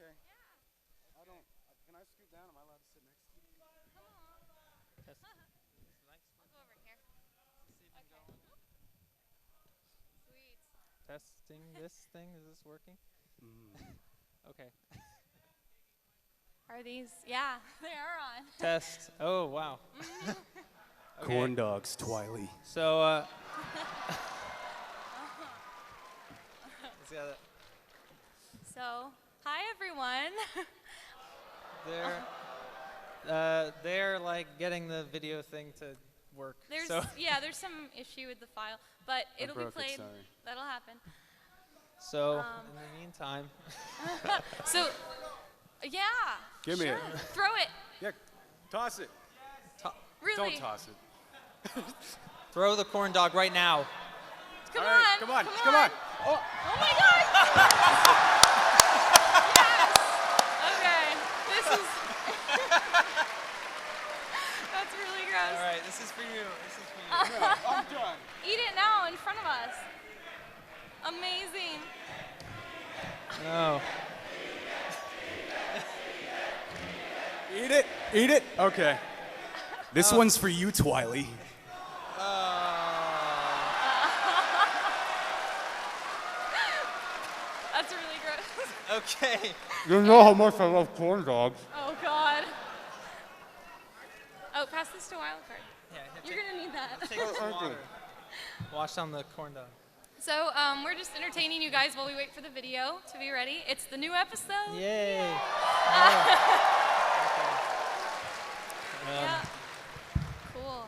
Okay. I don't. Can I scoot down? Am I allowed to sit next to you? Come on. I'll go over here. Okay. Sweet. Testing this thing. Is this working? Okay. Are these? Yeah, they are on. Test. Oh, wow. Okay. Corn dogs, Twiley. So, So, hi everyone. they're like getting the video thing to work. There's so there's some issue with the file, but it'll be played. That'll happen. So in the meantime. So, yeah. Give me it. Throw it. Yeah, toss it. Really? Don't toss it. Throw the corn dog right now. Come All right, on. come on. Come Come on. Oh my God. Yes. Okay. This is. That's really gross. All right, this is for you. This is for you. Yeah, I'm done. Eat it now in front of us. Amazing. No. Eat it. Eat it. Okay. This one's for you, Twiley. That's really gross. Okay. You know how much I love corn dogs. Oh God. Oh, pass this to Wildcard. Yeah, You're gonna need that. Take some water. Wash down the corn dog. So we're just entertaining you guys while we wait for the video to be ready. It's the new episode. Yay. Yeah. Cool.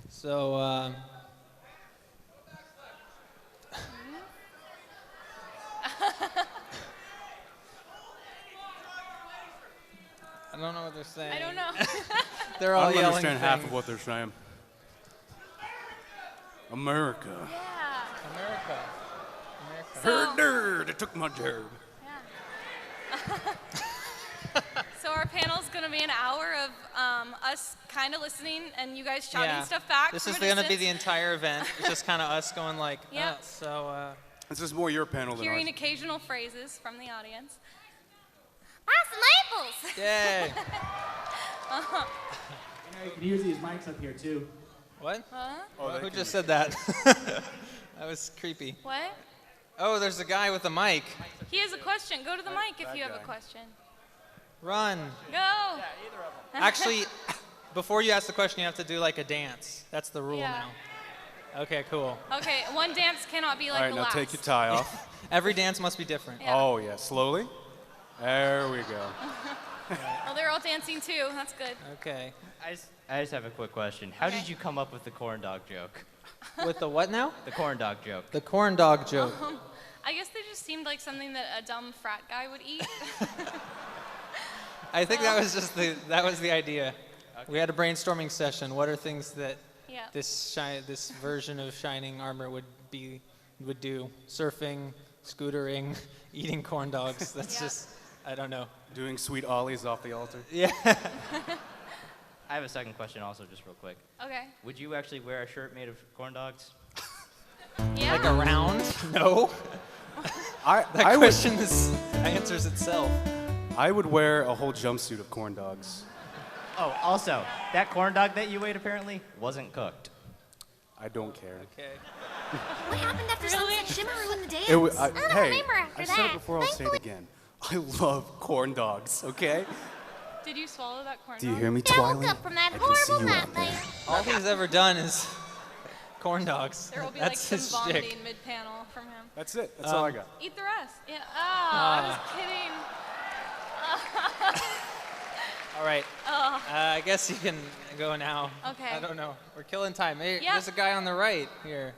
So, I don't know what they're saying. I don't know. They're all I don't yelling understand half things. of what they're saying. America. Yeah. America. Her nerd. It took my gerb. Yeah. So our panel's gonna be an hour of us kind of listening and you guys shouting stuff back. This from is a going to be distance. the entire event. It's just kind of us going like, Yep. This is more your panel than Hearing ours. occasional phrases from the audience. Buy some apples. Yay. You can use these mics up here too. What? Huh? Who just said that? That was creepy. What? Oh, there's a guy with a mic. He has a question. Go to the mic if you have a guy. question. Run. Go. Actually, before you ask the question, you have to do like a dance. That's the rule Yeah. now. Okay, cool. Okay, one dance cannot be like All right, the now last. take your tie off. Every dance must be different. Yeah. Oh, yeah. Slowly. There we go. Well, they're all dancing too. That's good. Okay. I just have a quick question. How did you come up with the corn dog joke? With the what now? The corn dog joke. The corn dog joke. I guess they just seemed like something that a dumb frat guy would eat. I think that was just that was the idea. Okay. We had a brainstorming session. What are things that Yeah. this version of Shining Armor would do? Surfing, scootering, eating corn dogs. That's Yeah. just, I don't know. Doing sweet ollies off the altar. Yeah. I have a second question also, just real quick. Okay. Would you actually wear a shirt made of corn dogs? Yeah. Like around? No. That I question answers itself. I would wear a whole jumpsuit of corn dogs. Oh, also, that corn dog that you ate apparently wasn't cooked. I don't care. Okay. What happened after Sunset Shimmer ruined the dance? It was, I don't hey, remember after I that. said it before, I'll say it again. I love corn dogs, okay? Did you swallow that corn Do you dog? hear me, Yeah, I woke Twilight? up from that I can see horrible you nap out there. there. All he's ever done is corn dogs. There will be That's like his some shtick. vomiting mid-panel from him. That's it. That's all I got. Eat the rest. Yeah. Oh, I was kidding. All right. I guess you can go now. Okay. I don't know. We're killing time. Hey, Yeah. There's a guy on the right here.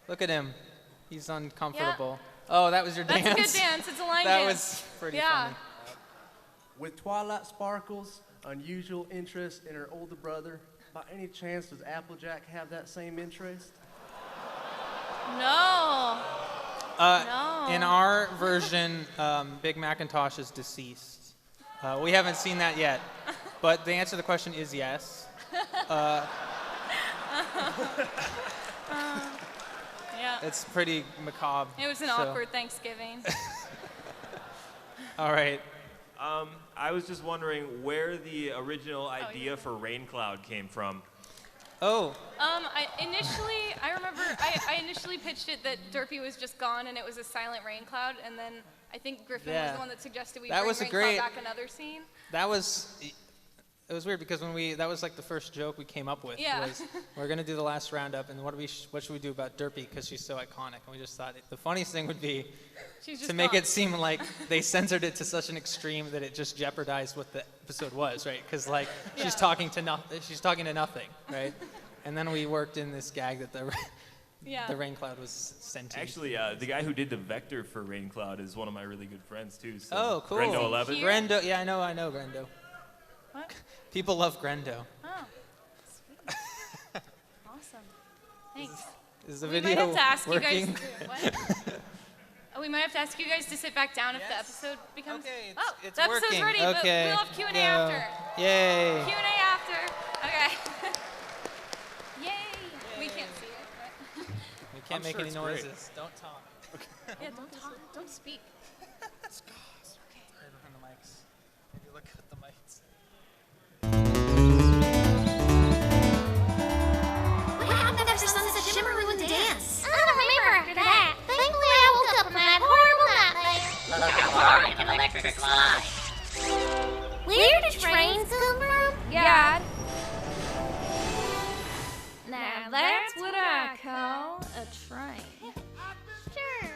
Look at him. He's uncomfortable. Oh, that was your That's dance? a good dance. It's a line That dance. was pretty Yeah. funny. With Twilight Sparkle's unusual interest in her older brother, by any chance does Applejack have that same interest? No. No. In our version, Big Macintosh is deceased. We haven't seen that yet, but the answer to the question is yes. Yeah. It's pretty macabre. It was an so- awkward Thanksgiving. All right. I was just wondering where the original idea for Rain Cloud came from. Oh. I remember I initially pitched it that Derpy was just gone and it was a silent rain cloud, and then I think Griffin was the one that suggested we bring Rain Cloud back another scene. It was weird because that was like the first joke we came up with. Yeah. Was we're gonna do the last roundup, and what should we do about Derpy because she's so iconic? And we just thought the funniest thing would be to make it seem like they censored it to such an extreme that it just jeopardized what the episode was, right? Because like she's talking to nothing, right? And then we worked in this gag that the rain cloud was sentient. Actually, the guy who did the vector for Rain Cloud is one of my really good friends too. So Oh, cool. Grendo 11. Grendo, yeah, I know Grendo. What? People love Grendo. Oh, sweet. Awesome. Thanks. Is the We video might have to ask working? you guys. What? We might have to ask you guys to sit back down if the episode becomes. Okay, it's the episode's working. ready, but Okay, we'll have Q&A go. after. Yay. Q&A after. Okay. Yay. We can't see it. But We can't make any noises. Don't talk. yeah, don't talk. Don't speak. Okay. Right behind the mics. Maybe look at the mics. What happened after Sunset Shimmer ruined the dance? I don't remember after that. Thankfully, I woke up from that horrible nightmare. Look how far I can electric slide. Where did trains come from? God. Now that's what I call a train. Sure.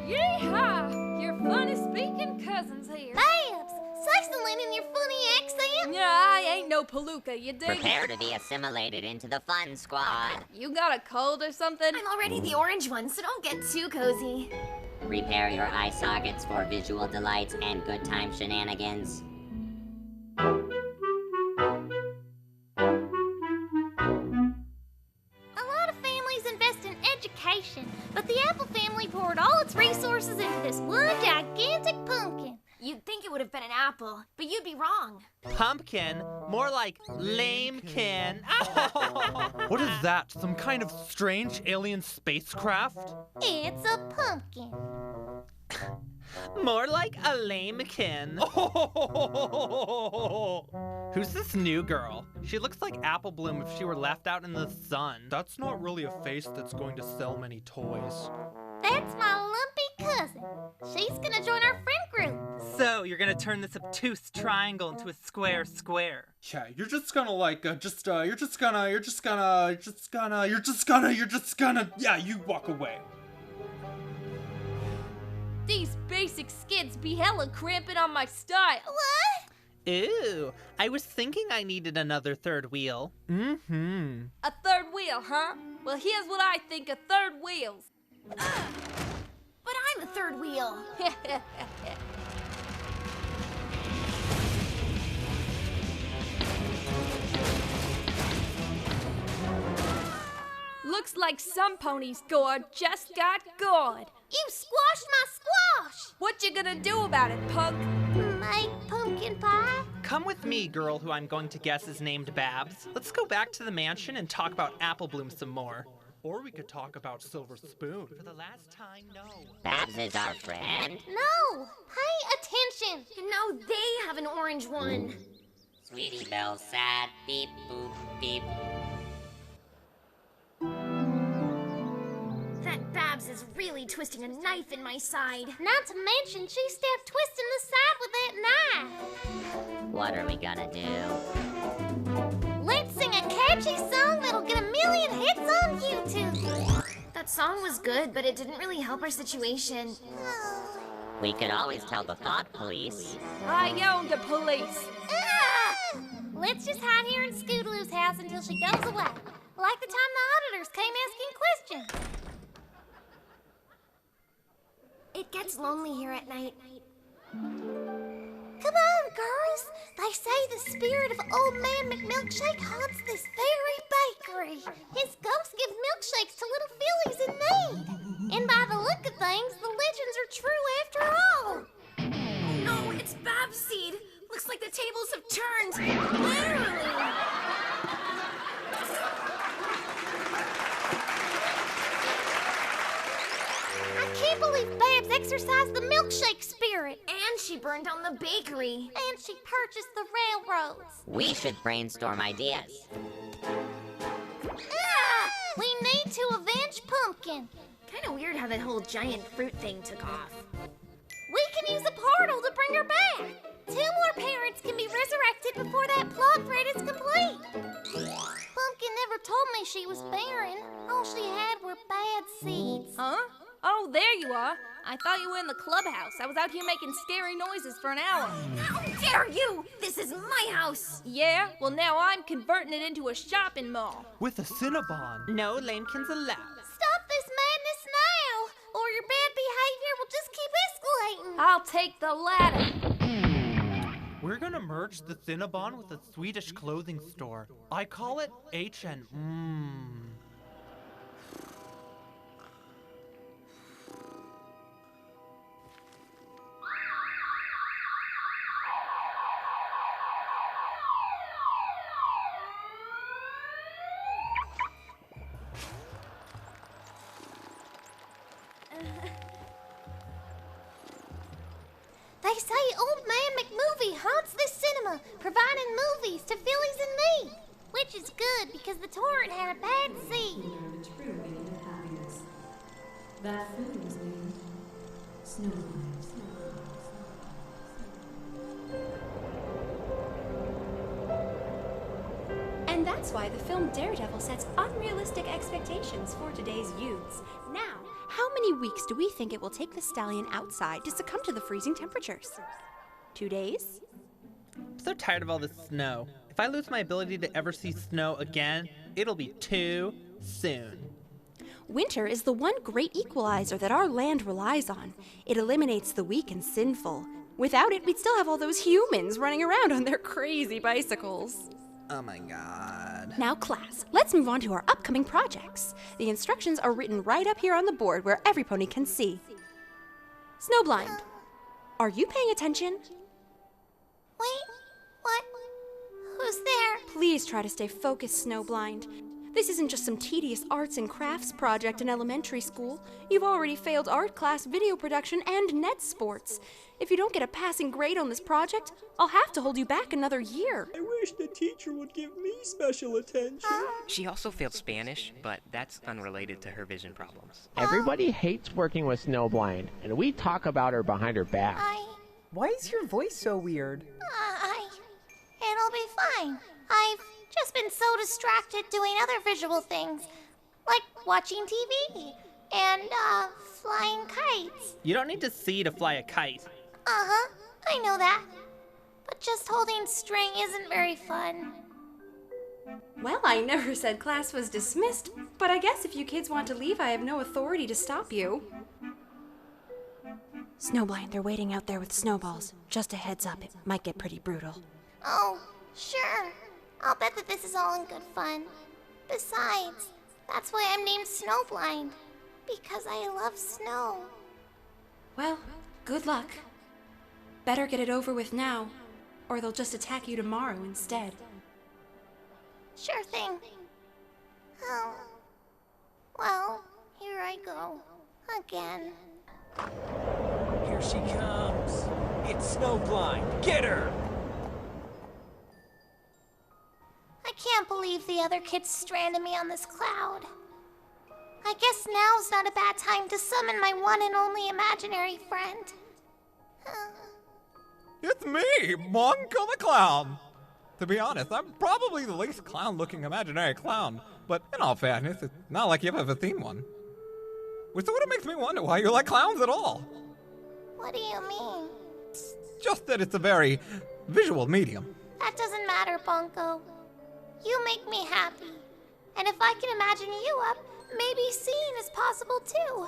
Yeehaw! Your funny speaking cousin's here. Babs, excellent in your funny accent. Yeah, I ain't no palooka, you dig? Prepare to be assimilated into the fun squad. You got a cold or something? I'm already the orange one, so don't get too cozy. Prepare your eye sockets for visual delights and good time shenanigans. A lot of families invest in education, but the Apple family poured all its resources into this one gigantic pumpkin. You'd think it would have been an apple, but you'd be wrong. Pumpkin? More like lamekin. What is that? Some kind of strange alien spacecraft? It's a pumpkin. More like a lamekin. Who's this new girl? She looks like Apple Bloom if she were left out in the sun. That's not really a face that's going to sell many toys. That's my lumpy cousin. She's gonna join our friend group. So, you're gonna turn this obtuse triangle into a square. Yeah, you're just gonna yeah, you walk away. These basic skids be hella cramping on my style. What? Ooh, I was thinking I needed another third wheel. Mm-hmm. A third wheel, huh? Well, here's what I think of third wheels. But I'm a third wheel. Looks like some pony's gourd just got gored. You squashed my squash. What you gonna do about it, punk? Make pumpkin pie? Come with me, girl who I'm going to guess is named Babs. Let's go back to the mansion and talk about Apple Bloom some more. Or we could talk about Silver Spoon. For the last time, no. Babs is our friend. No, pay attention. You know they have an orange one. Sweetie Belle sad. Beep, boop, beep. That Babs is really twisting a knife in my side. Not to mention, she stabbed twisting the side with that knife. What are we gonna do? Let's sing a catchy song that'll get 1 million hits on YouTube. That song was good, but it didn't really help our situation. We could always tell the thought police. I own the police. Let's just hide here in Scootaloo's house until she goes away. Like the time the auditors came asking questions. It gets lonely here at night. Come on, girls. They say the spirit of Old Man McMilkshake haunts this very bakery. His ghost gives milkshakes to little fillies in need. And by the look of things, the legends are true after all. Oh no, it's Bab's seed. Looks like the tables have turned. Literally. I can't can't believe Babs exercised the milkshake spirit. And she burned down the bakery. And she purchased the railroads. We should brainstorm ideas. We need to avenge Pumpkin. Kinda weird how that whole giant fruit thing took off. We can use a portal to bring her back. 2 more parents can be resurrected before that plot thread is complete. Pumpkin never told me she was barren. All she had were bad seeds. Huh? Oh, there you are. I thought you were in the clubhouse. I was out here making scary noises for an hour. How dare you! This is my house! Yeah? Well, now I'm converting it into a shopping mall. With a Cinnabon. No lamekins allowed. Stop this madness now, or your bad behavior will just keep escalating. I'll take the latter. We're gonna merge the Cinnabon with a Swedish clothing store. I call it H&M. They say Old Man McMovie haunts this cinema, providing movies to fillies in need. Which is good, because the torrent had a bad seed. That food was named Snowblind. And that's why the film Daredevil sets unrealistic expectations for today's youths. Now, how many weeks do we think it will take the stallion outside to succumb to the freezing temperatures? 2 days? I'm so tired of all this snow. If I lose my ability to ever see snow again, it'll be too soon. Winter is the one great equalizer that our land relies on. It eliminates the weak and sinful. Without it, we'd still have all those humans running around on their crazy bicycles. Oh my god. Now, class, let's move on to our upcoming projects. The instructions are written right up here on the board where every pony can see. Snowblind, are you paying attention? Wait, what? Who's there? Please try to stay focused, Snowblind. This isn't just some tedious arts and crafts project in elementary school. You've already failed art class, video production, and net sports. If you don't get a passing grade on this project, I'll have to hold you back another year. I wish the teacher would give me special attention. She also failed Spanish, but that's unrelated to her vision problems. Everybody hates working with Snowblind, and we talk about her behind her back. Why is your voice so weird? It'll be fine. I've just been so distracted doing other visual things, like watching TV and, flying kites. You don't need to see to fly a kite. Uh-huh, I know that. But just holding string isn't very fun. Well, I never said class was dismissed, but I guess if you kids want to leave, I have no authority to stop you. Snowblind, they're waiting out there with snowballs. Just a heads up, it might get pretty brutal. Oh, sure. I'll bet that this is all in good fun. Besides, that's why I'm named Snowblind. Because I love snow. Well, good luck. Better get it over with now, or they'll just attack you tomorrow instead. Sure thing. Oh. Well, here I go. Again. Here she comes. It's Snowblind. Get her! I can't believe the other kids stranded me on this cloud. I guess now's not a bad time to summon my one and only imaginary friend. It's me, Monka the Clown. To be honest, I'm probably the least clown-looking imaginary clown, but in all fairness, it's not like you've ever seen one. Which sort of makes me wonder why you like clowns at all. What do you mean? Just that it's a very visual medium. That doesn't matter, Bunko. You make me happy. And if I can imagine you up, maybe seeing is possible too.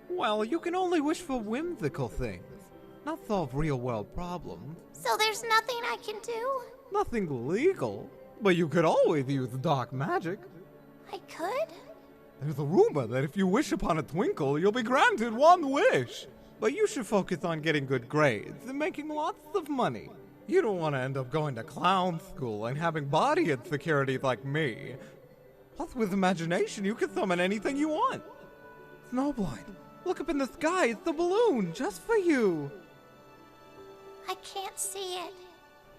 Well, you can only wish for whimsical things, not solve real-world problems. So there's nothing I can do? Nothing legal, but you could always use dark magic. I could? There's a rumor that if you wish upon a twinkle, you'll be granted one wish. But you should focus on getting good grades and making lots of money. You don't want to end up going to clown school and having body insecurities like me. Plus, with imagination, you can summon anything you want. Snowblind, look up in the sky. It's the balloon, just for you. I can't see it.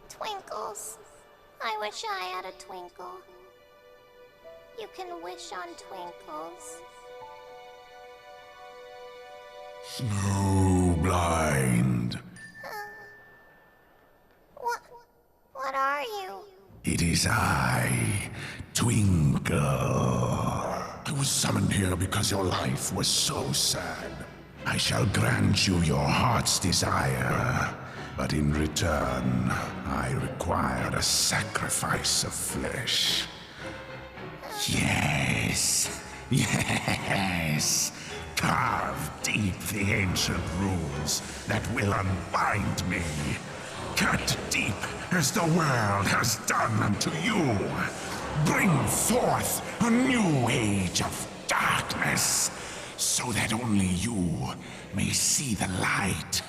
Twinkles. I wish I had a twinkle. You can wish on twinkles. Snowblind. What are you? It is I, Twinkle. I was summoned here because your life was so sad. I shall grant you your heart's desire, but in return, I require a sacrifice of flesh. Yes, yes. Carve deep the ancient runes that will unbind me. Cut deep as the world has done unto you. Bring forth a new age of darkness, so that only you may see the light.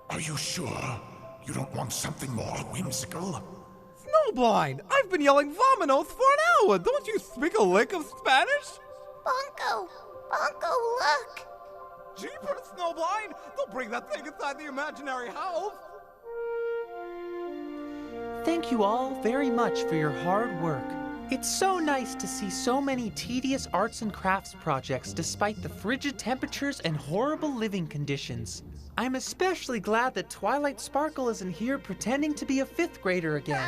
Are you sure you don't want something more whimsical? Snowblind, I've been yelling "Vámonos" for an hour. Don't you speak a lick of Spanish? Bongo, look. Jeepers, Snowblind! Don't bring that thing inside the imaginary house! Thank you all very much for your hard work. It's so nice to see so many tedious arts and crafts projects despite the frigid temperatures and horrible living conditions. I'm especially glad that Twilight Sparkle isn't here pretending to be a 5th grader again.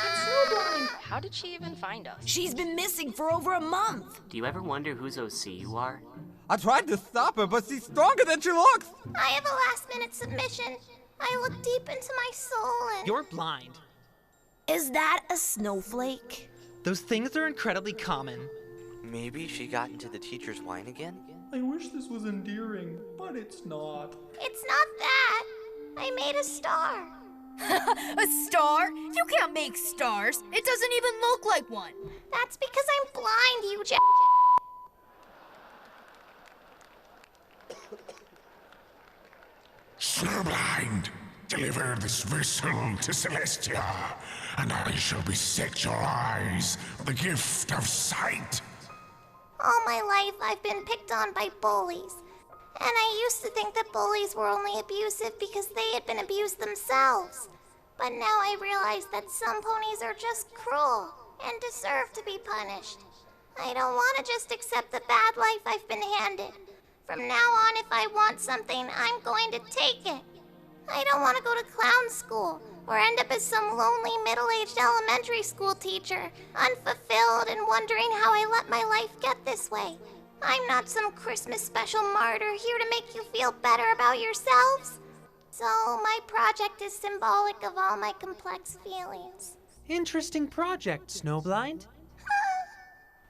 It's Snowblind! How did she even find us? She's been missing for over a month. Do you ever wonder whose OC you are? I tried to stop her, but she's stronger than she looks! I have a last-minute submission. I look deep into my soul and... You're blind. Is that a snowflake? Those things are incredibly common. Maybe she got into the teacher's wine again? I wish this was endearing, but it's not. It's not that. I made a star. A star? You can't make stars. It doesn't even look like one. That's because I'm blind, you Snowblind, deliver this vessel to Celestia, and I shall beset your eyes with the gift of sight. All my life, I've been picked on by bullies. And I used to think that bullies were only abusive because they had been abused themselves. But now I realize that some ponies are just cruel and deserve to be punished. I don't want to just accept the bad life I've been handed. From now on, if I want something, I'm going to take it. I don't want to go to clown school or end up as some lonely middle-aged elementary school teacher, unfulfilled and wondering how I let my life get this way. I'm not some Christmas special martyr here to make you feel better about yourselves. So my project is symbolic of all my complex feelings. Interesting project, Snowblind.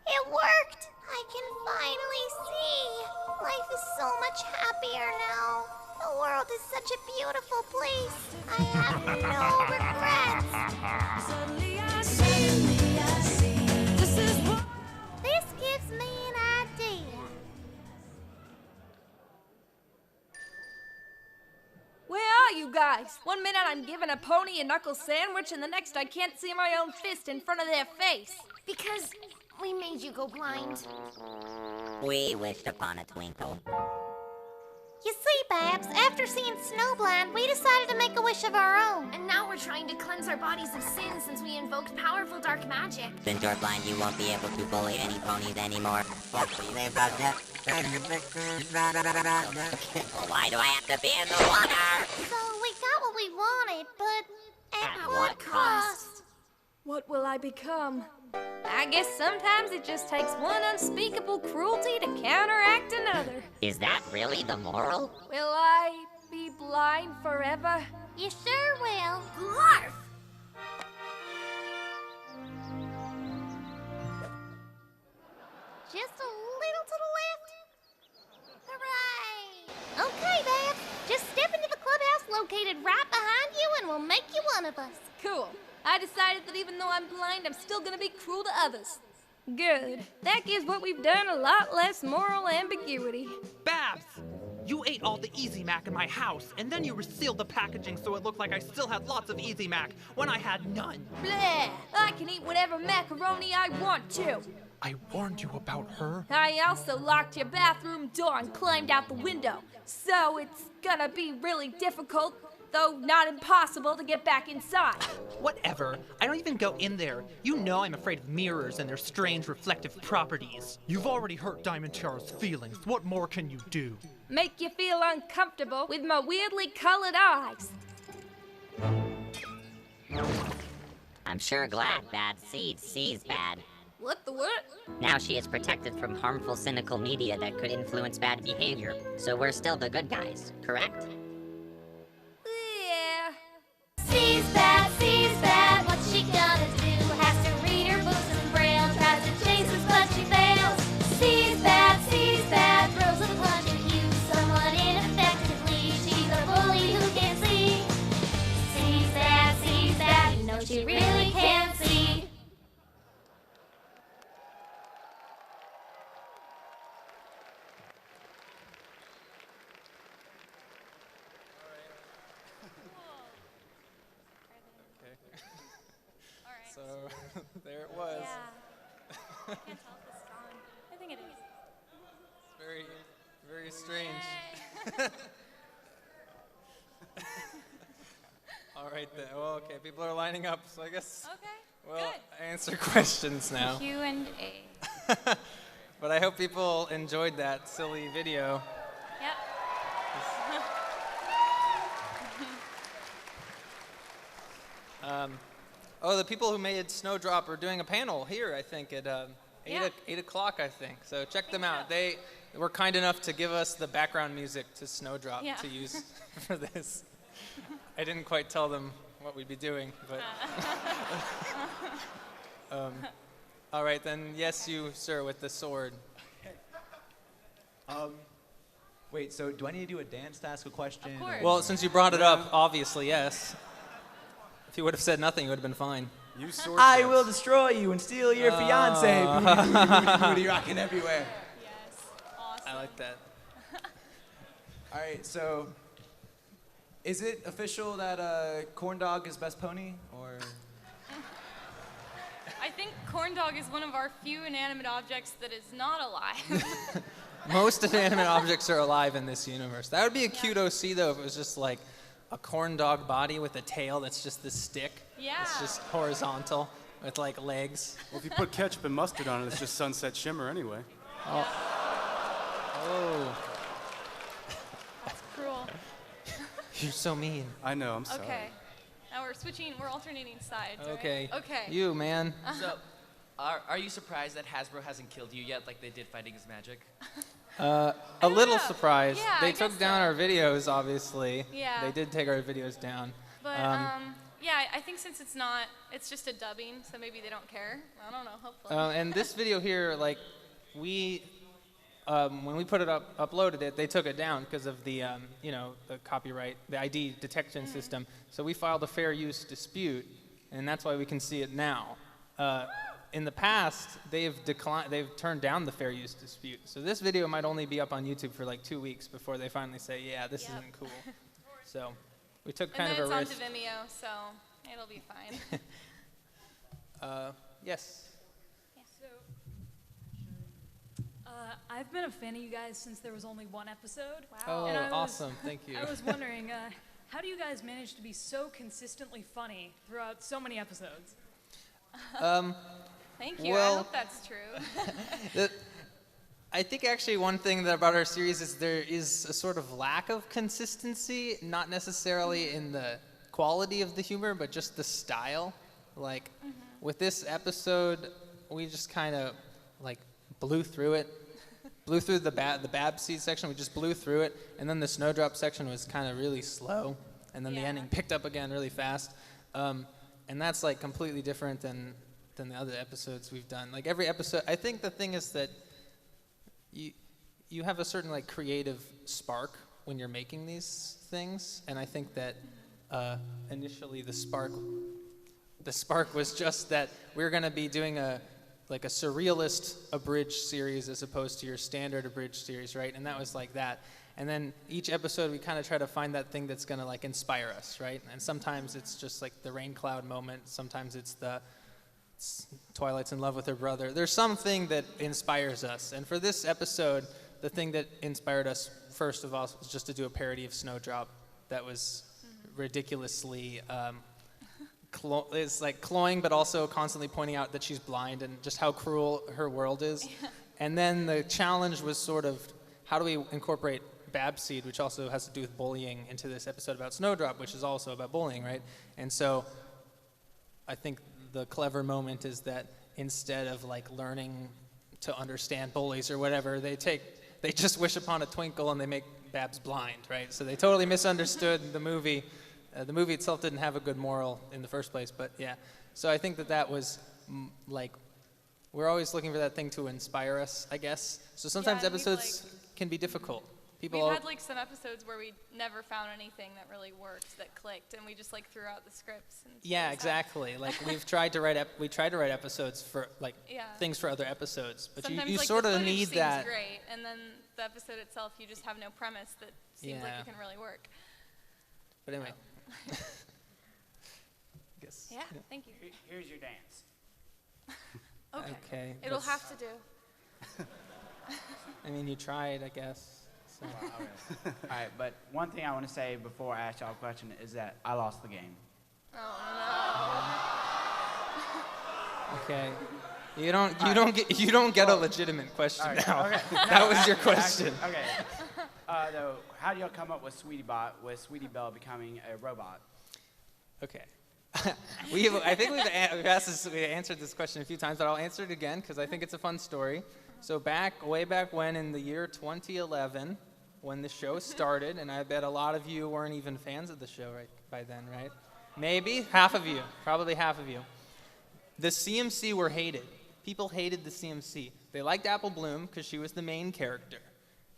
It worked! I can finally see. Life is so much happier now. The world is such a beautiful place. I have no regrets. This gives me an idea. Where are you guys? One minute I'm giving a pony a knuckle sandwich, and the next I can't see my own fist in front of their face. Because we made you go blind. We wished upon a twinkle. You see, Babs, after seeing Snowblind, we decided to make a wish of our own. And now we're trying to cleanse our bodies of sin since we invoked powerful dark magic. Since you're blind, you won't be able to bully any ponies anymore. Why do I have to be in the water? So we got what we wanted, but at what cost? What will I become? I guess sometimes it just takes one unspeakable cruelty to counteract another. Is that really the moral? Will I be blind forever? You sure will. Glarf! Just a little to the left. Hooray! Okay, Babs. Just step into the clubhouse located right behind you and we'll make you one of us. Cool. I decided that even though I'm blind, I'm still gonna be cruel to others. Good. That gives what we've done a lot less moral ambiguity. Babs! You ate all the Easy Mac in my house, and then you resealed the packaging so it looked like I still had lots of Easy Mac when I had none. Bleh! I can eat whatever macaroni I want to. I warned you about her. I also locked your bathroom door and climbed out the window. So it's gonna be really difficult, though not impossible, to get back inside. Whatever. I don't even go in there. You know I'm afraid of mirrors and their strange reflective properties. You've already hurt Diamond Tiara's feelings. What more can you do? Make you feel uncomfortable with my weirdly colored eyes. I'm sure glad bad seed sees bad. What the what? Now she is protected from harmful, cynical media that could influence bad behavior. So we're still the good guys, correct? Yeah. Sees bad, what's she gonna do? Has to read her books in Braille, tries to chase us but she fails. Sees bad, throws a punch at you, somewhat ineffectively. She's a bully who can see. Sees bad, you know she really can see. So there it was. Yeah. I can't tell if this is on. I think it is. It's very, very strange. All right then. Well, okay. People are lining up, so I guess. Okay. We'll good. answer questions now. Q&A. But I hope people enjoyed that silly video. Yep. Oh, the people who made Snowdrop are doing a panel here, I think, at 8 o'clock, I think. So check them out. They were kind enough to give us the background music to Snowdrop to use for this. I didn't quite tell them what we'd be doing, but... all right, then, yes, you, sir, with the sword. Wait, so do I need to do a dance to ask a question? Of course. Well, since you brought it up, obviously, yes. If you would have said nothing, it would have been fine. I will destroy you and steal your fiance. Booty rocking everywhere. Yes. Awesome. I like that. All right, so is it official that Corn Dog is best pony, or? I think Corn Dog is one of our few inanimate objects that is not alive. Most inanimate objects are alive in this universe. That would be a cute OC, though, if it was just like a corn dog body with a tail that's just this stick. Yeah. It's just horizontal with like legs. Well, if you put ketchup and mustard on it, it's just Sunset Shimmer anyway. Oh. That's cruel. You're so mean. I know, I'm sorry. Okay. Now we're alternating sides. Okay. Right? Okay. You, man. So, are you surprised that Hasbro hasn't killed you yet like they did Fighting His Magic? A little surprised. Yeah, they I took guess down so. our videos, obviously. Yeah. They did take our videos down. But, yeah, I think since it's just a dubbing, so maybe they don't care. I don't know, hopefully. And this video here, like, when we put it up, uploaded it, they took it down because of the, the copyright, the ID detection system. So we filed a fair use dispute, and that's why we can see it now. In the past, they've turned down the fair use dispute. So this video might only be up on YouTube for like 2 weeks before they finally say, yeah, this isn't cool. So we took kind of a risk. And then it's on to Vimeo, so it'll be fine. Yes. So, I've been a fan of you guys since there was only one episode. Wow. And Awesome. Thank you. I was wondering, how do you guys manage to be so consistently funny throughout so many episodes? Thank you. Well, I hope that's true. I think actually one thing about our series is there is a sort of lack of consistency, not necessarily in the quality of the humor, but just the style. Like, with this episode, we just kind of, like, blew through it. Blew through the Bab Seed section, we just blew through it. And then the Snowdrop section was kind of really slow. And then the ending picked up again really fast. And that's, like, completely different than the other episodes we've done. Like, every episode, I think the thing is that you have a certain, like, creative spark when you're making these things. And I think that initially the spark was just that we're going to be doing a surrealist abridged series as opposed to your standard abridged series, right? And that was like that. And then each episode we kind of try to find that thing that's gonna like inspire us, right? And sometimes it's just like the rain cloud moment. Sometimes it's Twilight's in love with her brother. There's something that inspires us. And for this episode, the thing that inspired us first of all was just to do a parody of Snowdrop that was ridiculously it's like cloying, but also constantly pointing out that she's blind and just how cruel her world is. Yeah. And then the challenge was sort of, how do we incorporate Babseed, which also has to do with bullying, into this episode about Snowdrop, which is also about bullying, right? And so I think the clever moment is that instead of like learning to understand bullies or whatever, they just wish upon a twinkle and they make Babs blind, right? So they totally misunderstood the movie. The movie itself didn't have a good moral in the first place, but yeah. So I think that was like, we're always looking for that thing to inspire us, I guess. So sometimes episodes can be difficult. We've had like some episodes where we never found anything that really worked, that clicked, and we just like threw out the scripts. And yeah, exactly. Like we've tried to write episodes for like things for other episodes, but sometimes, you like, sort of the need seems that. Great, and then the episode itself, you just have no premise that seems like it can really work. But anyway. Yeah, thank you. Here's your dance. Okay. It'll have to do. I mean, you tried, I guess. So. Well, all right, but one thing I want to say before I ask y'all a question is that I lost the game. Oh Okay. You don't get a legitimate question now. Okay. That was your question. Okay. Though, how do y'all come up with Sweetie Belle becoming a robot? Okay. I think we answered this question a few times, but I'll answer it again because I think it's a fun story. So way back when, in the year 2011, when the show started, and I bet a lot of you weren't even fans of the show by then, right? Maybe half of you, probably half of you. The CMC were hated. People hated the CMC. They liked Apple Bloom because she was the main character,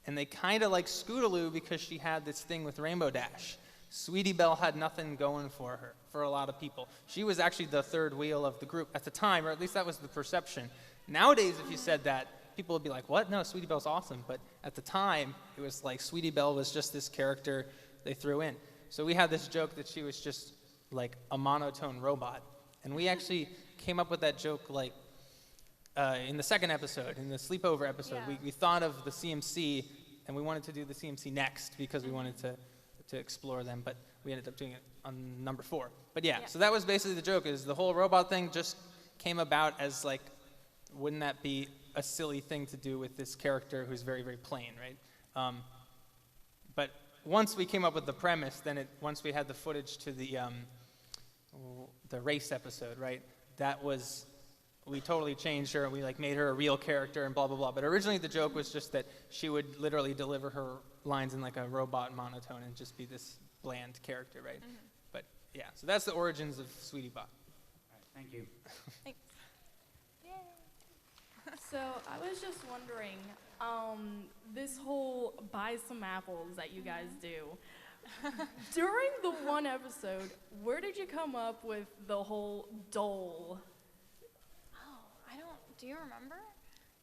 and they kind of liked Scootaloo because she had this thing with Rainbow Dash. Sweetie Belle had nothing going for her, for a lot of people. She was actually the third wheel of the group at the time, or at least that was the perception. Nowadays, if you said that, people would be like, what? No, Sweetie Belle's awesome. But at the time, it was like Sweetie Belle was just this character they threw in. So we had this joke that she was just like a monotone robot. And we actually came up with that joke like in the second episode, in the sleepover episode. Yeah. We thought of the CMC, and we wanted to do the CMC next because we wanted to explore them, but we ended up doing it on number 4. But yeah, so that was basically the joke, is the whole robot thing just came about as like, wouldn't that be a silly thing to do with this character who's very, very plain, right? But once we came up with the premise, then once we had the footage to the race episode, right? We totally changed her, and we like made her a real character and blah, blah, blah. But originally the joke was just that she would literally deliver her lines in like a robot monotone and just be this bland character, right? Mm-hmm. But yeah, so that's the origins of Sweetie Bot. All right, thank you. Thanks. So I was just wondering, this whole buy some apples that you guys do, during the one episode, where did you come up with the whole dole? Do you remember?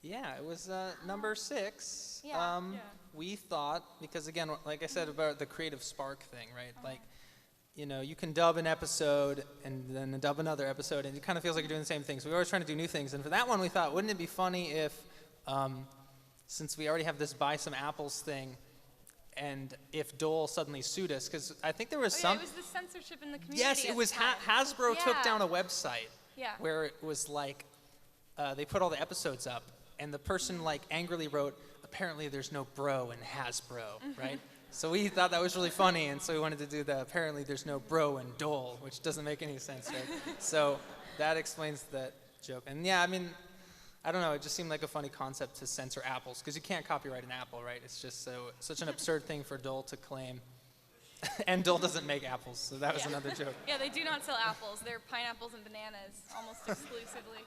Yeah, it was number 6. Yeah. We thought, because again, like I said about the creative spark thing, right? Like, you know, you can dub an episode and then dub another episode, and it kind of feels like you're doing the same thing. So we're always trying to do new things. And for that one, we thought, wouldn't it be funny if, since we already have this buy some apples thing, and if Dole suddenly sued us, because I think there was some... it was the censorship in the community. Yes, it was Hasbro took down a website where it was like, they put all the episodes up, and the person like angrily wrote, apparently there's no bro in Hasbro, right? So we thought that was really funny, and so we wanted to do the apparently there's no bro in Dole, which doesn't make any sense, right? So that explains that joke. And yeah, I mean, I don't know, it just seemed like a funny concept to censor apples, because you can't copyright an apple, right? It's just such an absurd thing for Dole to claim. And Dole doesn't make apples, so that was another joke. Yeah, they do not sell apples. They're pineapples and bananas, almost exclusively.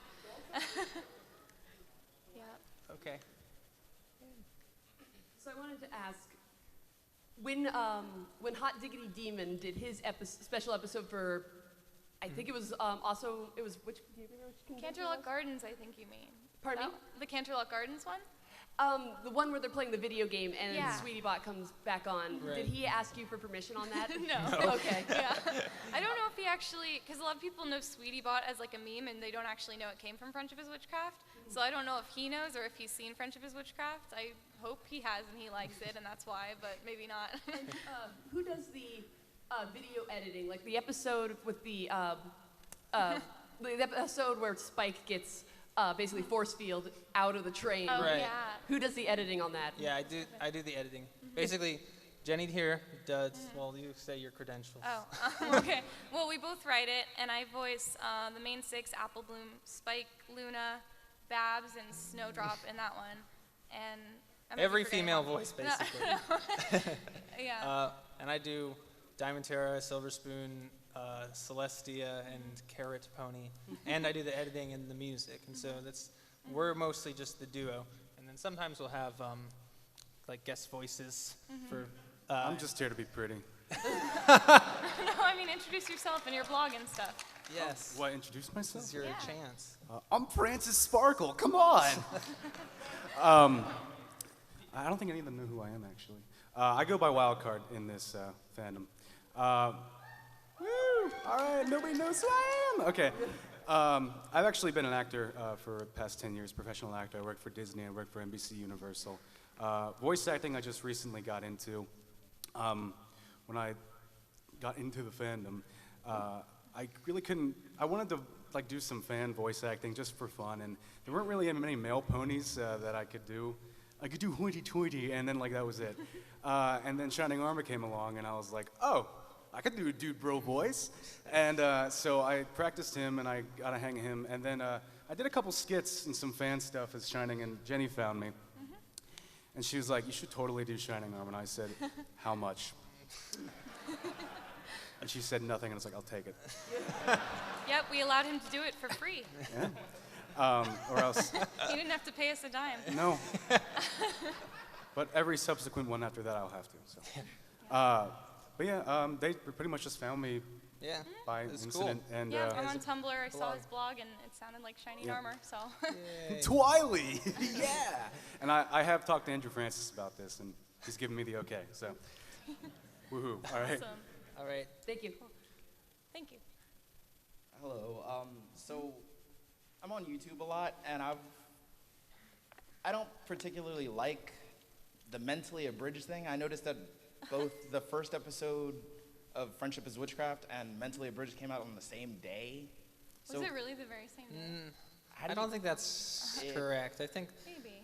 Yeah. Okay. So I wanted to ask, when Hot Diggity Demon did his special episode for, I think it was which do you remember which Canterlot Gardens, I think you mean. Pardon me? The Canterlot Gardens one? The one where they're playing the video game and Yeah. Sweetie Bot comes back on. Right. Did he ask you for permission on that? No. Okay. Yeah. I don't know if he actually, because a lot of people know Sweetie Bot as like a meme and they don't actually know it came from Friendship is Witchcraft. So I don't know if he knows or if he's seen Friendship is Witchcraft. I hope he has and he likes it and that's why, but maybe not. And, who does the video editing? Like the episode with the episode where Spike gets basically force field out of the train. Oh, Right. yeah. Who does the editing on that? Yeah, I do the editing. Basically, Jenny here does, well, you say your credentials. Oh, okay. Well, we both write it, and I voice the main 6, Apple Bloom, Spike, Luna, Babs, and Snowdrop in that one. And I might be Every forgetting female one. voice, basically. Yeah. And I do Diamond Terra, Silver Spoon, Celestia, and Carrot Pony. And I do the editing and the music. And so we're mostly just the duo. And then sometimes we'll have like guest voices for. I'm just here to be pretty. No, I mean, introduce yourself and your blog and stuff. Yes. What, introduce myself? This is your chance. I'm Francis Sparkle, come on! I don't think any of them know who I am, actually. I go by Wildcard in this fandom. Woo! All right, nobody knows who I am! Okay. I've actually been an actor for the past 10 years, professional actor. I worked for Disney, I worked for NBC Universal. Voice acting I just recently got into. When I got into the fandom, I really couldn't, I wanted to like do some fan voice acting just for fun, and there weren't really many male ponies that I could do. I could do hoity-toity, and then like that was it. And then Shining Armor came along, and I was like, oh, I could do a dude bro voice. And so I practiced him, and I got a hang of him, and then I did a couple skits and some fan stuff as Shining, and Jenny found me. And she was like, you should totally do Shining Armor, and I said, how much? And she said nothing, and I was like, I'll take it. Yep, we allowed him to do it for free. Yeah. Or else. He didn't have to pay us a dime. No. But every subsequent one after that, I'll have to. So. But yeah, they pretty much just found me by incident. Cool. And, yeah, I'm on Tumblr. I saw his blog, and it sounded like Shining Yeah. Armor, so. Twiley! Yeah! And I have talked to Andrew Francis about this, and he's given me the okay. So, woohoo. All right. Awesome. All right. Thank you. Thank you. Hello. So I'm on YouTube a lot, and I don't particularly like the mentally abridged thing. I noticed that both the first episode of Friendship is Witchcraft and Mentally Abridged came out on the same day. Was it really the very same day? I don't think that's correct. I think Maybe.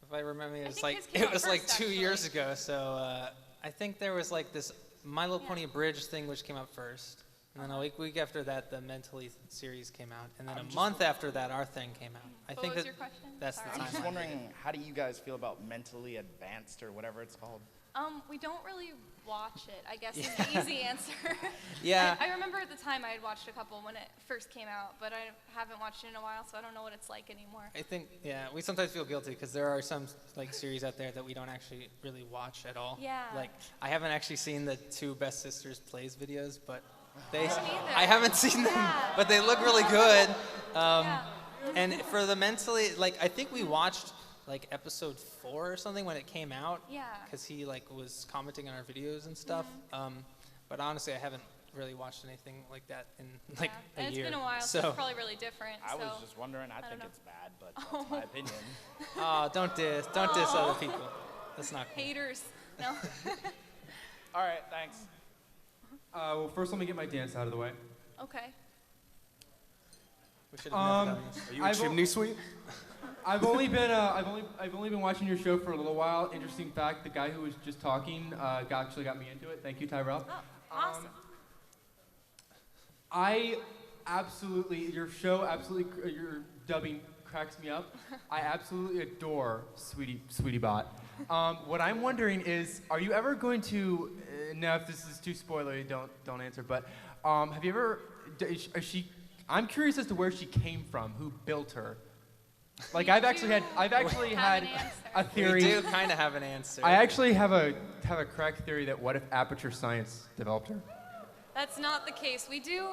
if I remember, it was think like his came it out was like first, 2 years ago. So I think there was like this My Little Pony Abridged thing which came out first, and then a week after that the Mentally series came out, and then a month after that our thing came out. I think was that your question? that's Sorry. the I'm time. just wondering, how do you guys feel about mentally advanced or whatever it's called? We don't really watch it, I guess is the easy answer. Yeah. I remember at the time I had watched a couple when it first came out, but I haven't watched it in a while, so I don't know what it's like anymore. I think, yeah, we sometimes feel guilty because there are some like series out there that we don't actually really watch at all. Yeah. Like, I haven't actually seen the 2 Best Sisters Plays videos, but I haven't either. I haven't seen them, but they look really good. And for the mentally, like, I think we watched like episode 4 or something when it came out. Yeah. Because he like was commenting on our videos and stuff. But honestly, I haven't really watched anything like that in like and a it's year. been a while, so it's probably really different. I was so just wondering. I think don't it's bad, but that's my opinion. Oh, don't diss other people. That's not cool. Haters. No. All right, thanks. Well, first let me get my dance out of the way. Okay. We should have never done this. Are you a chimney sweep? I've only been watching your show for a little while. Interesting fact: the guy who was just talking actually got me into it. Thank you, Tyrell. Oh, awesome. I absolutely, your your dubbing cracks me up. I absolutely adore Sweetie Bot. What I'm wondering is, are you ever going to? Now, if this is too spoilery, don't answer. But have you ever? I'm curious as to where she came from. Who built her? Like I've actually had a theory. We do kind of have an answer. I actually have a crack theory that what if Aperture Science developed her? That's not the case. We do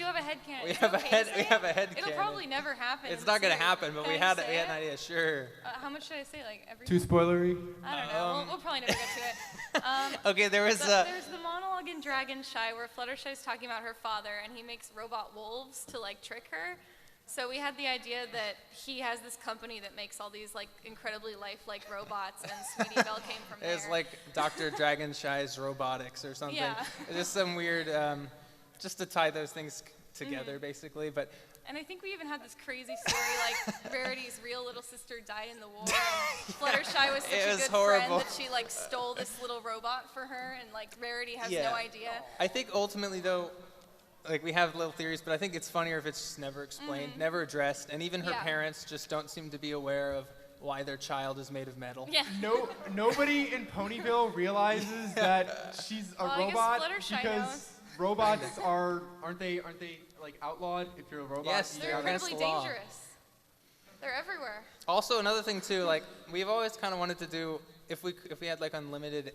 have a headcanon. We Is have it a okay head. to We say have it? a head. It'll probably never happen. It's in not the gonna series. happen, but Can we I had say an it? idea. Sure. How much should I say? Like every. Too spoilery? I don't know. We'll probably never get to it. Okay, there's the monologue in Dragon Shy where Fluttershy is talking about her father, and he makes robot wolves to like trick her. So we had the idea that he has this company that makes all these like incredibly lifelike robots, and Sweetie Belle came from there. It's like Dr. Dragonshy's robotics or something. Yeah. It's just some weird, just to tie those things together, basically. But And I think we even had this crazy story, like Rarity's real little sister died in the war, and Fluttershy was such It a was good horrible. friend that she like stole this little robot for her, and like Rarity has Yeah. no idea. I think ultimately, though, like we have little theories, but I think it's funnier if it's just never explained, never addressed, and even her Yeah. parents just don't seem to be aware of why their child is made of metal. Yeah. Nobody in Ponyville realizes that she's a Well, I guess robot Fluttershy because knows. robots aren't they like outlawed if you're a robot? Yes, They're incredibly dangerous. They're everywhere. Also, another thing too, like we've always kind of wanted to do, if we had like unlimited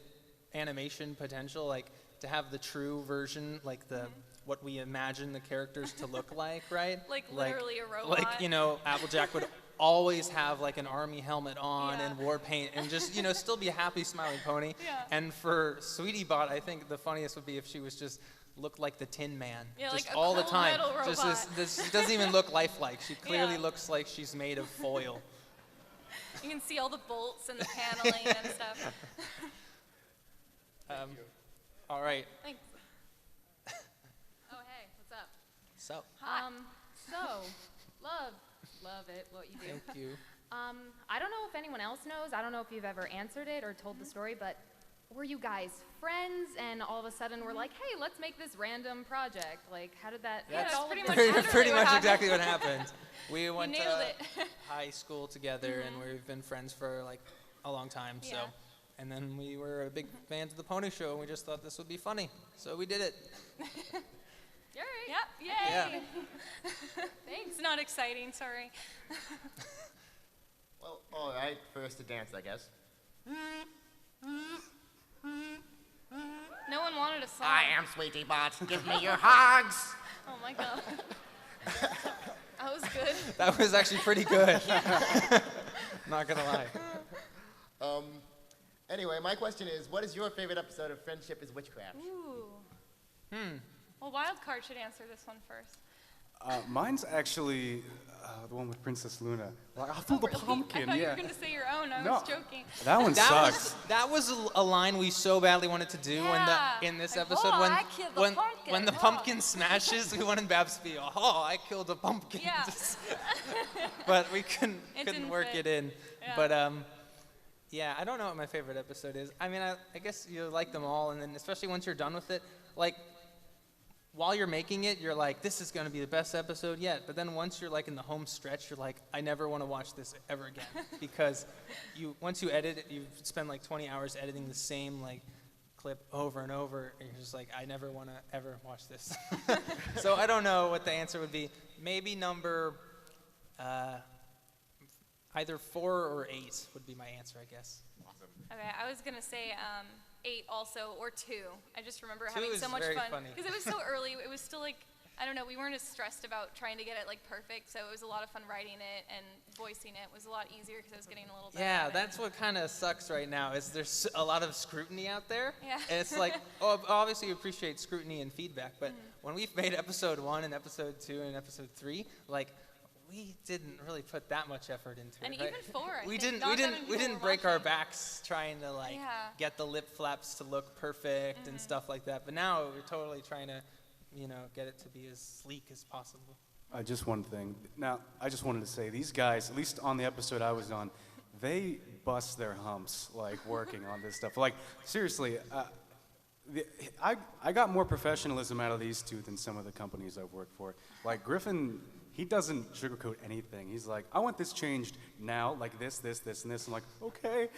animation potential, like to have the true version, like the what we imagine the characters to look like, right? Like literally a robot. Like Applejack would always have like an army helmet on and war paint and just still be a happy smiling pony. Yeah. And for Sweetie Bot, I think the funniest would be if she was just looked like the Tin Man, Yeah, just like a all the cool time. metal Just robot. this, she doesn't even look lifelike. She clearly Yeah. looks like she's made of foil. You can see all the bolts and the paneling and stuff. All right. Thanks. Oh hey, what's up? So. Love it, what you do. Thank you. I don't know if anyone else knows. I don't know if you've ever answered it or told the story, but were you guys friends and all of a sudden we're like, hey, let's make this random project? Like, how did that? That's all pretty of much this- literally pretty what much happened. exactly what happened. We went nailed to it. high school together, and we've been friends for like a long time. So, Yeah. and then we were big fans of the Pony Show, and we just thought this would be funny, so we did it. You're right. Yep. Yay. Yeah. Thanks. Not exciting. Sorry. Well, all right. First to dance, I guess. No one wanted a song. I am Sweetie Bot. Give me your hugs. Oh my god. That was good. That was actually pretty good. Not gonna lie. Anyway, my question is, what is your favorite episode of Friendship is Witchcraft? Ooh. Well, Wildcard should answer this one first. Mine's actually the one with Princess Luna. Like, I'll fill the pumpkin. I thought you yeah. were gonna say your own. I No. was joking. That one sucks. That was a line we so badly wanted to do in this Like, episode "Oh, when I killed the when pumpkin." when the Oh. pumpkin smashes, we wanted Babs to be, oh, I killed a pumpkin. Yeah. But we couldn't It couldn't didn't work fit. it in. Yeah. But yeah, I don't know what my favorite episode is. I mean, I guess you like them all, and then especially once you're done with it, like while you're making it, you're like, this is going to be the best episode yet. But then once you're like in the home stretch, you're like, I never want to watch this ever again. Because once you edit it, you spend like 20 hours editing the same like clip over and over, and you're just like, I never want to ever watch this. So I don't know what the answer would be. Maybe number either 4 or 8 would be my answer, I guess. Okay, I was gonna say 8 also, or 2. I just remember 2 having is so much very fun funny. because it was so early. It was still like, I don't know, we weren't as stressed about trying to get it like perfect, so it was a lot of fun writing it and voicing it was a lot easier because I was getting a little better. Yeah, at it. that's what kind of sucks right now is there's a lot of scrutiny out there. Yeah. And it's like, obviously you appreciate scrutiny and feedback, but when we've made episode 1 and episode 2 and episode 3, like we didn't really put that much effort into And it. Right? even 4, I we think. didn't Not that many we people didn't were break our watching. backs trying to like Yeah. get the lip flaps to look perfect and stuff like that. But now we're totally trying to, get it to be as sleek as possible. Just one thing. Now, I just wanted to say, these guys, at least on the episode I was on, they bust their humps, like, working on this stuff. Like, seriously, I got more professionalism out of these two than some of the companies I've worked for. Like, Griffin, he doesn't sugarcoat anything. He's like, I want this changed now, like this, and this. I'm like, okay.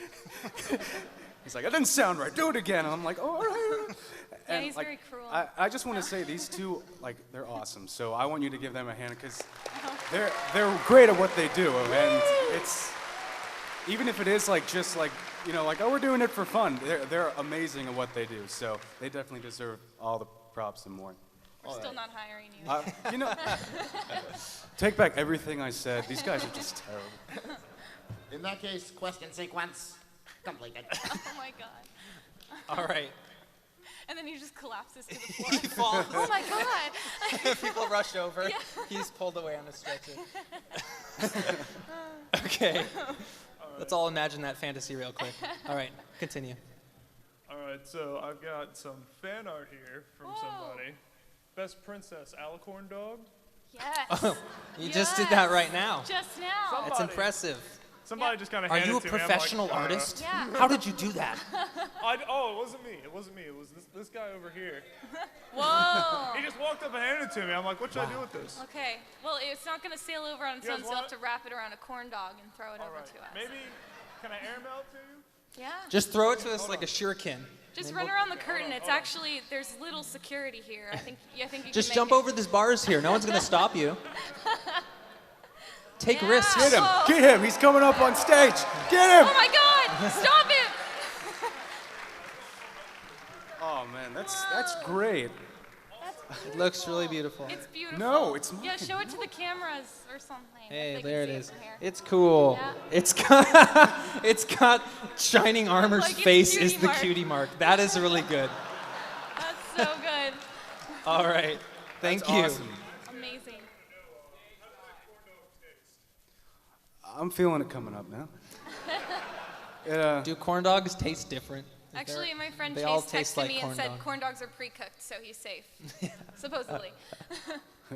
He's like, that didn't sound right. Do it again. And I'm like, all right. Yeah, And, he's like, very cruel. I just want to say these two, like, they're awesome. So I want you to give them a hand because they're great at what they do. And it's, even if it is like just like, like, oh, we're doing it for fun, they're amazing at what they do. So they definitely deserve all the props and more. We're still not hiring you. You know, take back everything I said. These guys are just terrible. In that case, question sequence completed. Oh my god. All right. And then he just collapses to the floor. He falls. Oh my god. People rush over. Yeah. He's pulled away on a stretcher. Okay. Let's all imagine that fantasy real quick. All right, continue. All right, so I've got some fan art here from somebody. Best princess, Alicorn dog. Yes. Oh, you just did that right now. Just now. That's impressive. Somebody just kind of Are handed you a it to me. I'm like, professional artist? Yeah. How did you do that? Oh, it wasn't me. It wasn't me. It was this guy over here. Whoa. He just walked up and handed it to me. I'm like, what should I do with this? Okay. Well, it's not going to sail over on its You own, guys so you'll want have to wrap it around a corn dog and throw it over to us. Maybe, can I air mail to you? Yeah. Just throw it to us like a shuriken. Just Maybe run we'll- around the curtain. It's actually, there's little security here. I think you Just can jump make over these bars here. No one's going to stop you. Take Yeah. risks. Get him! Whoa. Get him! He's coming up on stage! Get him! Oh my god! Stop him! Oh man, that's great. It looks really beautiful. It's beautiful. No, it's Yeah, mine. show it to the cameras or something. Hey, They can there it see is. from here. It's cool. Yeah. It's got Shining Armor's Like it's face cutie is the mark. cutie mark. That is really good. That's so good. All right. Thank That's you. awesome. Amazing. I'm feeling it coming up now. Do corn dogs taste different? Is Actually, there- my friend they Chase all taste texted like me and corn said dog. corn dogs are pre-cooked, so he's safe. Supposedly.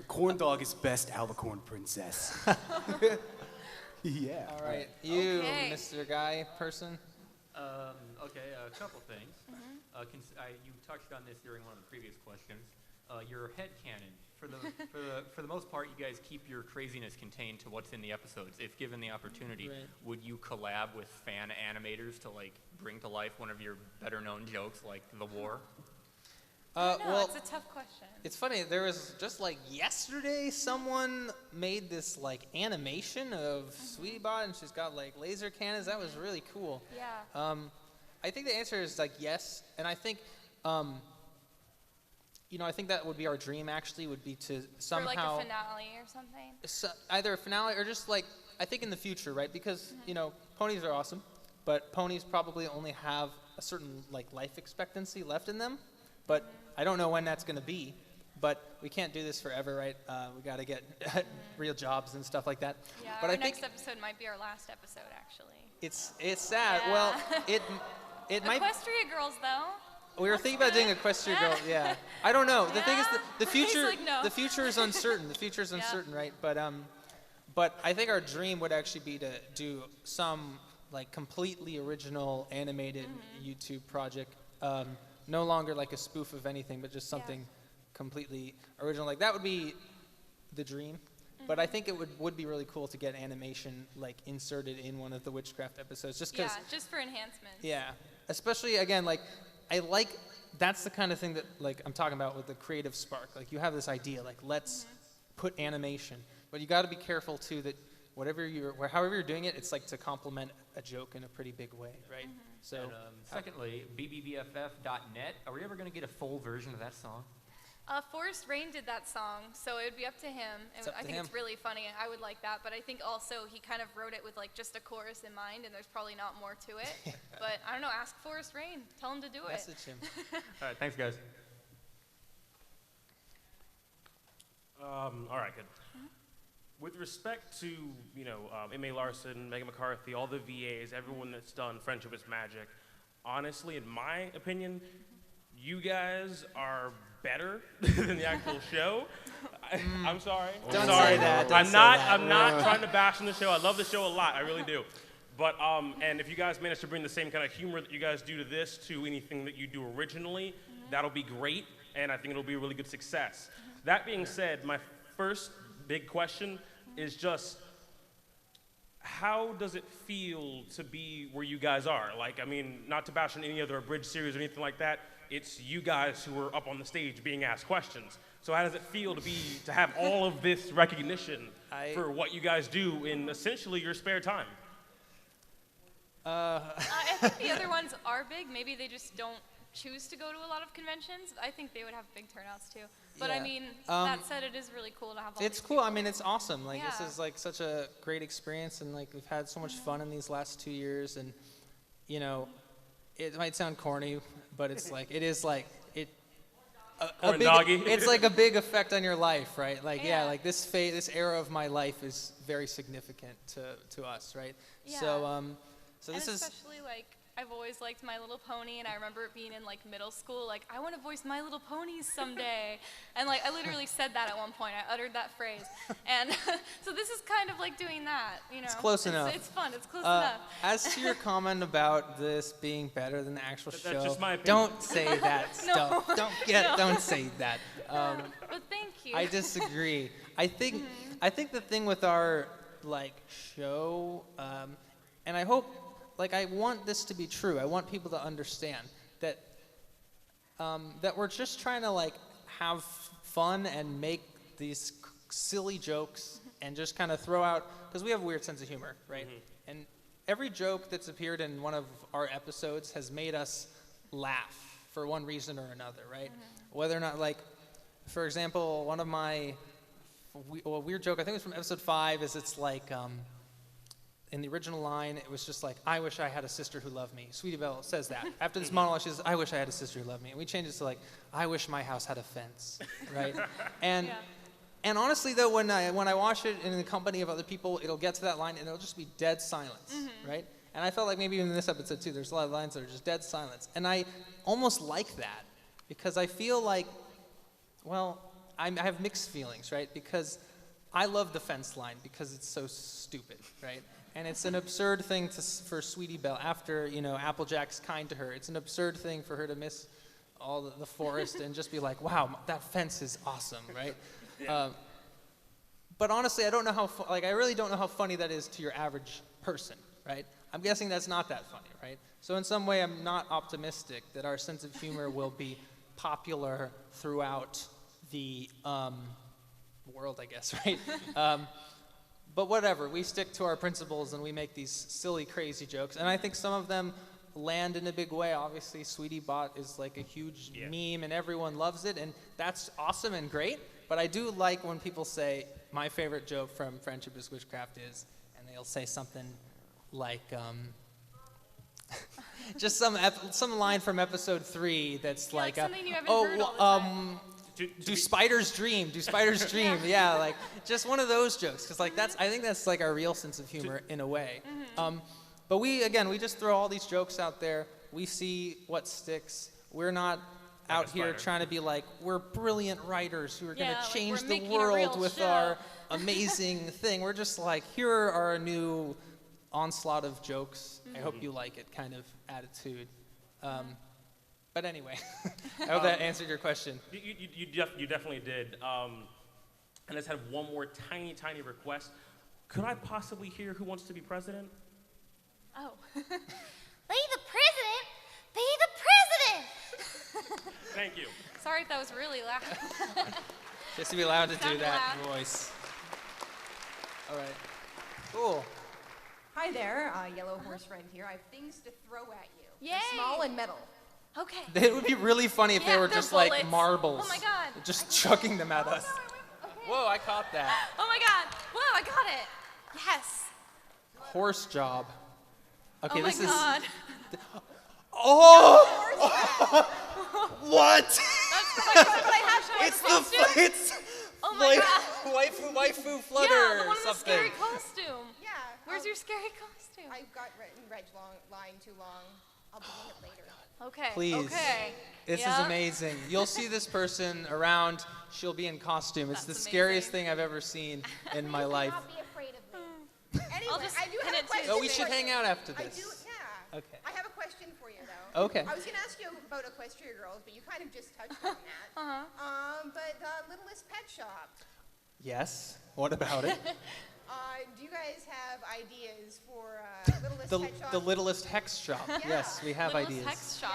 Corn dog is best Alicorn princess. Yeah. All right. You, Okay. Mr. Guy person. Okay, a couple things. Mm-hmm. You touched on this during one of the previous questions. Your headcanon. For the most part, you guys keep your craziness contained to what's in the episodes. If given the opportunity, Right. would you collab with fan animators to like bring to life one of your better-known jokes, like the war? No, Well, it's a tough question. it's funny. There was just like yesterday, someone made this like animation of Sweetie Bot, and she's got like laser cannons. That was really cool. Yeah. I think the answer is like yes, and I think, I think that would be our dream. Actually, would be to somehow For like a finale or something. Either a finale or just like I think in the future, right? Because ponies are awesome, but ponies probably only have a certain like life expectancy left in them. But I don't know when that's going to be. But we can't do this forever, right? We got to get real jobs and stuff like that. Yeah, but our I think next episode might be our last episode, actually. it's sad. Yeah. Well, it might. Equestria Girls, though. We were thinking about doing Equestria Girl. Yeah. I don't know. The thing is, the He's future. like, no. The future is uncertain. The future is Yeah. uncertain, right? But I think our dream would actually be to do some like completely original animated YouTube project. No longer like a spoof of anything, but just something completely original. Like that would be the dream. But I think it would be really cool to get animation like inserted in one of the Witchcraft episodes, just because. Yeah, just for enhancements. Yeah, especially again, like I like that's the kind of thing that like I'm talking about with the creative spark. Like you have this idea, like let's put animation, but you got to be careful too that however you're doing it, it's like to complement a joke in a pretty big way, right? So. And, secondly, BBBFF.net. Are we ever going to get a full version of that song? Forrest Rain did that song, so it would be up to him. And It's up I to think him. it's really funny. I would like that, but I think also he kind of wrote it with like just a chorus in mind, and there's probably not more to it. But I don't know. Ask Forrest Rain. Tell him to do it. Message him. All right, thanks, guys. All right, good. With respect to, M.A. Larson, Megan McCarthy, all the VAs, everyone that's done Friendship is Magic, honestly, in my opinion, you guys are better than the actual show. I'm sorry. Don't sorry. say that, don't I'm say not. that. I'm not trying to bash on the show. I love the show a lot. I really do. But and if you guys manage to bring the same kind of humor that you guys do to this to anything that you do originally, that'll be great, and I think it'll be a really good success. That being said, my first big question is just, how does it feel to be where you guys are? Like, I mean, not to bash on any other abridged series or anything like that, it's you guys who are up on the stage being asked questions. So how does it feel to have all of this recognition for what you guys do in essentially your spare time? I think the other ones are big. Maybe they just don't choose to go to a lot of conventions, I think they would have big turnouts too. But I Yeah. mean, that said, it is really cool to have all It's these cool. I mean, it's awesome. Like, Yeah. this is like such a great experience, and like we've had so much fun in these last 2 years. And you know, it might sound corny, but it's like it is like it. Corn doggy. It's like a big effect on your life, right? Like Yeah. like this this era of my life is very significant to us, right? Yeah. So and this is. especially like I've always liked My Little Pony, and I remember it being in like middle school. Like I want to voice My Little Ponies someday, and like I literally said that at one point. I uttered that phrase, and so this is kind of like doing that. You know, It's close enough. It's fun. It's close enough. As to your comment about this being better than the actual That's show, just my opinion. don't say that stuff. Don't say that. But thank you. I disagree. I think the thing with our like show, and I hope, like, I want this to be true. I want people to understand that that we're just trying to like have fun and make these silly jokes and just kind of throw out, because we have a weird sense of humor, right? And every joke that's appeared in one of our episodes has made us laugh for one reason or another, right? Whether or not, like, for example, one of my weird joke, I think it was from episode 5, is it's like, in the original line, it was just like, I wish I had a sister who loved me. Sweetie Belle says that. After this monologue, she says, I wish I had a sister who loved me. And we changed it to like, I wish my house had a fence, right? And honestly, though, when I watch it in the company of other people, it'll get to that line and it'll just be dead silence, right? And I felt like maybe even in this episode too, there's a lot of lines that are just dead silence. And I almost like that, because I feel like, well, I have mixed feelings, right? Because I love the fence line because it's so stupid, right? And it's an absurd thing for Sweetie Belle, after, you know, Applejack's kind to her. It's an absurd thing for her to miss all the forest and just be like, wow, that fence is awesome, right? But honestly, I don't know how, I really don't know how funny that is to your average person, right? I'm guessing that's not that funny, right? So in some way, I'm not optimistic that our sense of humor will be popular throughout the world, I guess, right? But whatever, we stick to our principles and we make these silly, crazy jokes. And I think some of them land in a big way. Obviously, Sweetie Bot is like a huge meme and everyone loves it. And that's awesome and great. But I do like when people say, my favorite joke from Friendship is Witchcraft is, and they'll say something like, just some line from episode 3 that's like, something you haven't heard all the time. Do spiders dream? Do spiders dream? Yeah, like just one of those jokes, because like I think that's like our real sense of humor in a way. But we just throw all these jokes out there. We see what sticks. We're not out here trying to be like, we're brilliant writers who are going to change the world with our amazing thing. We're just like, here are our new onslaught of jokes. I hope you like it kind of attitude. But anyway, I hope that answered your question. You definitely did. And I just had one more tiny request. Could I possibly hear Who Wants to Be President? Oh. Be the president! Be the president! Thank you. Sorry if that was really loud. Just to be allowed to do Sounded that loud. voice. All right. Cool. Hi there, Yellow Horse Friend here. I have things to throw at you. Yay! They're small and metal. Okay. It would be really funny if they were they're just like bullets. marbles. Oh my god. Just chucking them at us. Whoa, I caught that. Oh my god. Whoa, I got it. Yes. Horse job. Okay, oh my this god. is. Oh! What? That's what I have. It's the it's Oh my god. waifu flutter Yeah, the one or with the something. scary costume. Yeah. Where's your scary costume? I've got red line too long. I'll begin it later. Okay. Please. Okay. This is amazing. You'll see this person around. She'll be in costume. It's the That's scariest thing I've ever seen in my life. Not be afraid of me. Anyway, I'll just I do pin have it a question. Oh, we should hang out after I this. do, yeah. Okay. I have a question for you, though. Okay. I was going to ask you about Equestria Girls, but you kind of just touched on that. But Littlest Pet Shop. Yes. What about it? Do you guys have ideas for Littlest the, Pet Shop? the littlest hex shop. Yeah. Yes, we have Littlest ideas. Hex Shop.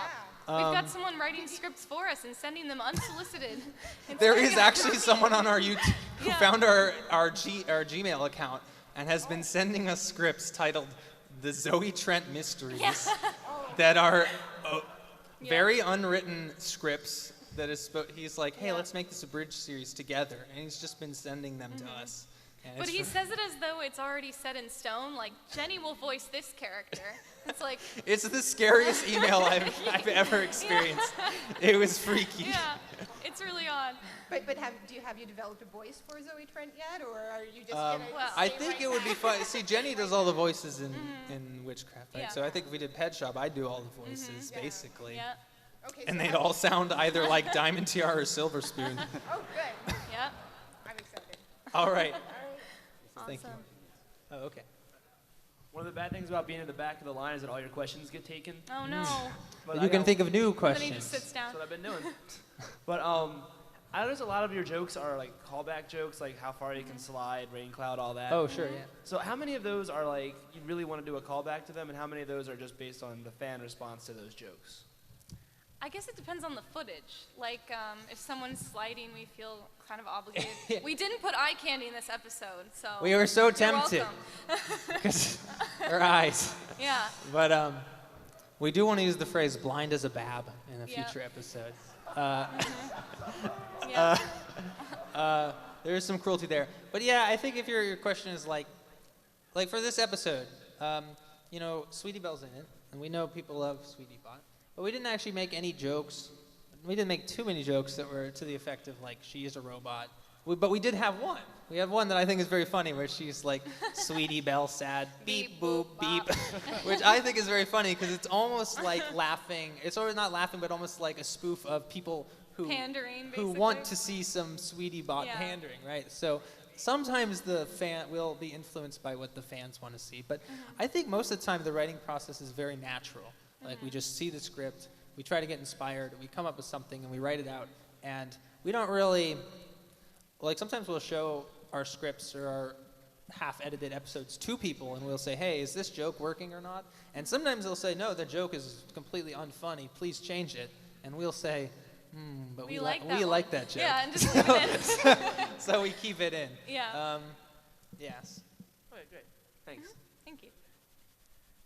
Yeah. We've got someone writing scripts for us and sending them unsolicited. There is actually someone on our YouTube who Yeah. found our Gmail account and has been sending us scripts titled "The Zoe Trent Mysteries" that are very unwritten scripts that is. He's like, hey, let's make this a bridge series together, and he's just been sending them to us. And But it's he says it as though it's already set in stone. Like, Jenny will voice this character. It's like... It's the scariest email I've ever experienced. It was freaky. Yeah, it's really odd. But have you developed a voice for Zoe Trent yet, or are you just gonna? I think it would be fun. See, Jenny does all the voices in Witchcraft, right? Yeah. So I think if we did Pet Shop, I'd do all the voices, basically. Yeah. Okay, And so they'd how- all sound either like Diamond Tiara or Silver Spoon. Oh, good. Yeah. I'm excited. All right. Awesome. Thank you. Oh, okay. One of the bad things about being in the back of the line is that all your questions get taken. Oh, no. But You I can got- think of new Then he questions. just sits down. That's what I've been doing. But I noticed a lot of your jokes are like callback jokes, like how far you can slide, rain cloud, all that. Oh, sure, yeah. So how many of those are like you really want to do a callback to them, and how many of those are just based on the fan response to those jokes? I guess it depends on the footage. Like, if someone's sliding, we feel kind of obligated. We didn't put eye candy in this episode, so... We were so you're tempted. welcome. Because her eyes. Yeah. But we do want to use the phrase blind as a bab in a Yeah. future episode. Yeah. There is some cruelty there. But yeah, I think if your question is like for this episode, you know, Sweetie Belle's in it, and we know people love Sweetie Bot, but we didn't actually make any jokes. We didn't make too many jokes that were to the effect of like, she is a robot. But we did have one. We have one that I think is very funny, where she's like, Sweetie Belle, sad, beep, boop, beep, which I think is very funny because it's almost like laughing. It's always not laughing, but almost like a spoof of people who Pandering, who want to see some Sweetie Bot Yeah. pandering, right? So sometimes the fan will be influenced by what the fans want to see, but I think most of the time the writing process is very natural. Like we just see the script, we try to get inspired, we come up with something, and we write it out, and we don't really. Like sometimes we'll show our scripts or our half-edited episodes to people, and we'll say, hey, is this joke working or not? And sometimes they'll say, no, the joke is completely unfunny, please change it. And we'll say, but we like that joke. Yeah, and just leave it in. So we keep it in. Yeah. Yes. Okay, great. Thanks. Thank you.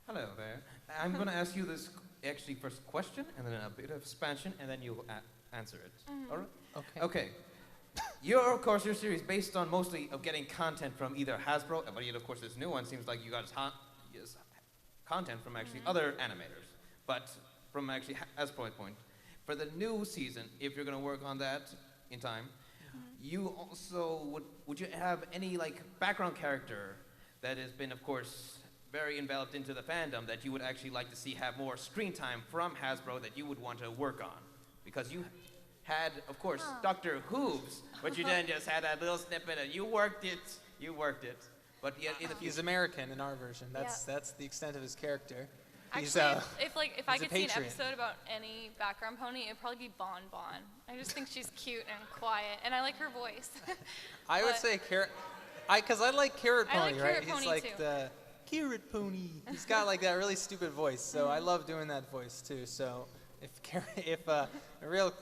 Hello there. I'm going to ask you this actually first question, and then a bit of expansion, and then you'll answer it. Mhm. All right? Okay. Okay. Of course, your series based on mostly of getting content from either Hasbro, but yet, of course, this new one seems like you got content from actually other animators. But from actually Hasbro's point, for the new season, if you're going to work on that in time, you also would you have any like background character that has been, of course, very enveloped into the fandom that you would actually like to see have more screen time from Hasbro that you would want to work on? Because you had, of course, Dr. Hooves, but you then just had that little snippet and you worked it. But yet in the He's future, American in our version. That's the extent of his character. He's, Actually, if I he's a could see an patriot. episode about any background pony, it'd probably be Bon Bon. I just think she's cute and quiet, and I like her voice. I would But- say Carrot, because I like Carrot I Pony, like right? Carrot He's Pony, like too. the Carrot Pony. He's got like that really stupid voice, so I love doing that voice too. So if a real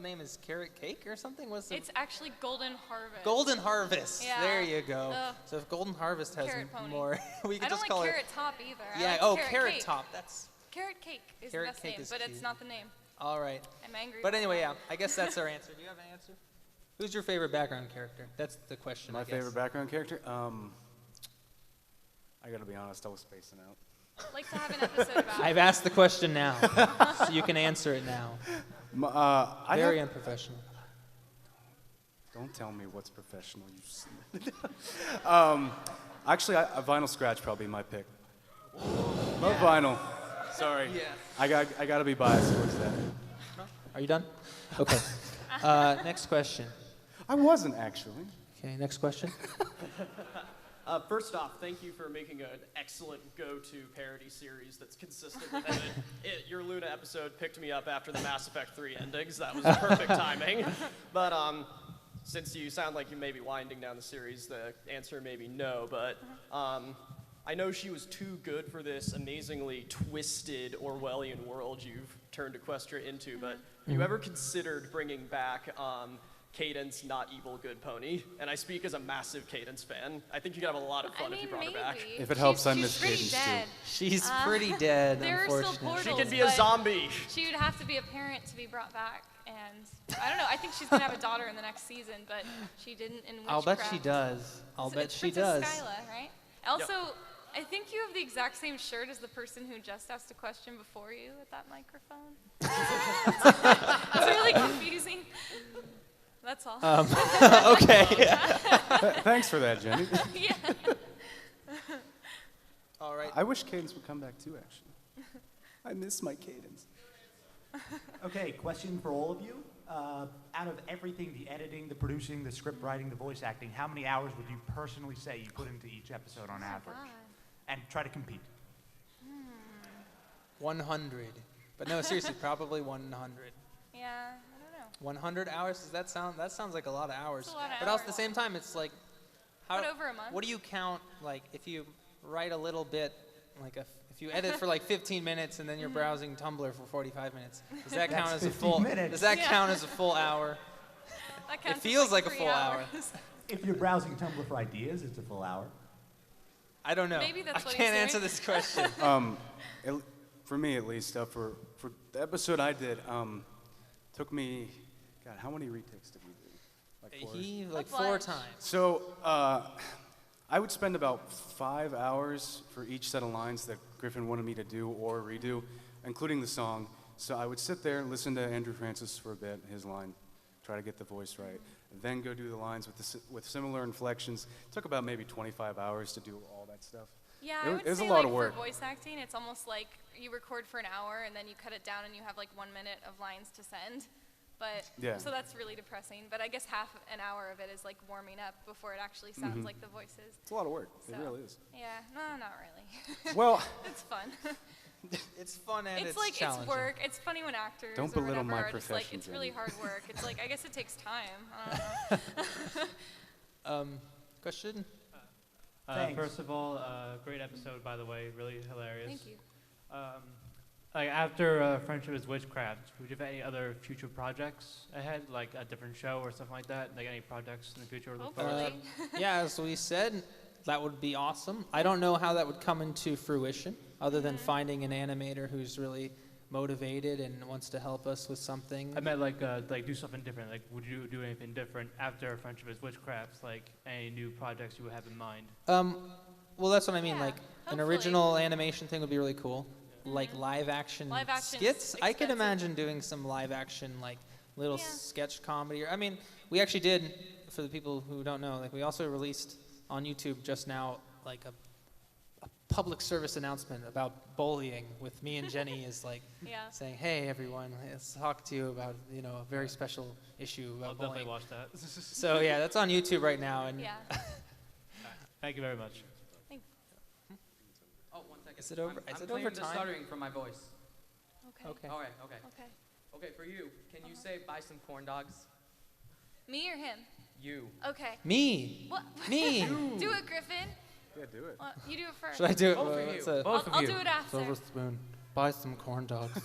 name is Carrot Cake or something, what's the It's actually Golden Harvest. Golden Harvest? Yeah. There you go. Ugh. So if Golden Harvest has Carrot Pony. more, we could I don't just like call Carrot her. Top either. I Yeah. like Oh, Carrot Carrot Cake. Top. That's Carrot Cake is Carrot the best Cake name, is but cute. it's not the name. all right. I'm angry. But about anyway, that. yeah. I guess that's our answer. Do you have an answer? Who's your favorite background character? That's the question. My I guess. favorite background character? I gotta be honest, I was spacing out. I'd like to have an episode about I've asked the question now, so you can answer it now. Very unprofessional. Don't tell me what's professional, you actually, a Vinyl Scratch probably my pick. No Vinyl. Sorry. Yeah. I gotta be biased towards that. Are you done? Okay. Next question. I wasn't actually. Okay, next question. First off, thank you for making an excellent go-to parody series that's consistently good. Your Luna episode picked me up after the Mass Effect 3 endings. That was perfect timing. But since you sound like you may be winding down the series, the answer may be no. But I know she was too good for this amazingly twisted Orwellian world you've turned Equestria into. But have you ever considered bringing back Cadence, not evil, good pony. And I speak as a massive Cadence fan. I think you could have a lot of fun if you brought her back. If it helps, I She's miss pretty Cadence dead. She's pretty dead, There are still unfortunately. portals. She could be a but zombie. She would have to be a parent to be brought back. And I don't know. I think she's going to have a daughter in the next season, but she didn't in Witchcraft. I'll bet she does. I'll bet It's she Princess does. Skyla, right? Also, I think you have the exact same shirt as the person who just asked a question before you at that microphone. It's really confusing. That's all. Okay. Thanks for that, Jenny. Yeah. All right. I wish Cadence would come back too, actually. I miss my Cadence. Okay, question for all of you. Out of everything, the editing, the producing, the script writing, the voice acting, how many hours would you personally say you put into each episode on average? And try to compete. 100. But no, seriously, probably 100. Yeah, I don't know. 100 hours? Does that sound? That sounds like a lot of hours. It's a lot of but also at hours. the same time, it's like, But over a month. What do you count? Like, if you write a little bit, like if you edit for like 15 minutes and then you're browsing Tumblr for 45 minutes, does that count as a full? Does that count as a full hour? That It counts as feels like a 3 full hour. hours. If you're browsing Tumblr for ideas, it's a full hour. I don't know. Maybe that's I what he's can't doing. answer this question. For me at least, for the episode I did, took me, God, how many retakes did we do? Like 4? 4 times. So I would spend about 5 hours for each set of lines that Griffin wanted me to do or redo, including the song. So I would sit there, listen to Andrew Francis for a bit, his line, try to get the voice right, then go do the lines with similar inflections. It took about maybe 25 hours to do all that stuff. Yeah, it I would was say a lot like of work. for voice acting, it's almost like you record for an hour and then you cut it down and you have like 1 minute of lines to send. But Yeah. so that's really depressing. But I guess half an hour of it is like warming up before it actually sounds Mhm. like the voices. It's a lot of work. It So, really is. Yeah, no, not really. Well- it's fun. It's fun and it's like challenging. it's work. It's funny when actors Don't or belittle my whatever are just like profession, it's really Jenny. hard work. It's like I guess it takes time. I don't know. Question? Thanks. First of all, great episode, by the way, really hilarious. Thank you. Like after Friendship is Witchcraft, would you have any other future projects ahead, like a different show or something like that? Like any projects in the future? Or look forward to? Yeah, as we said, that would be awesome. I don't know how that would come into fruition, other than finding an animator who's really motivated and wants to help us with something. I meant like do something different. Like, would you do anything different after Friendship is Witchcraft? Like any new projects you would have in mind? Well, that's what I mean. Like an original animation thing would be really cool. Like live action skits. I could imagine doing some live action, like little sketch comedy. I mean, we actually did, for the people who don't know, like we also released on YouTube just now, like a public service announcement about bullying with me and Jenny is like saying, hey everyone, let's talk to you about, you know, a very special issue about I'll bullying. definitely watch that. So yeah, that's on YouTube right now. And Thank you very much. Oh, 1 second. Is it over- I'm is it clearing over the time? stuttering from my voice. Okay. All right. Okay. Okay. Okay. For you, can you say buy some corn dogs? Me or him? You. Okay. Me. What? Me. Do it, Griffin. Yeah, do it. Well, you do it first. Should I do it? Both Well, of you. that's a- Both of I'll you. do it after. Silver spoon. Buy some corn dogs.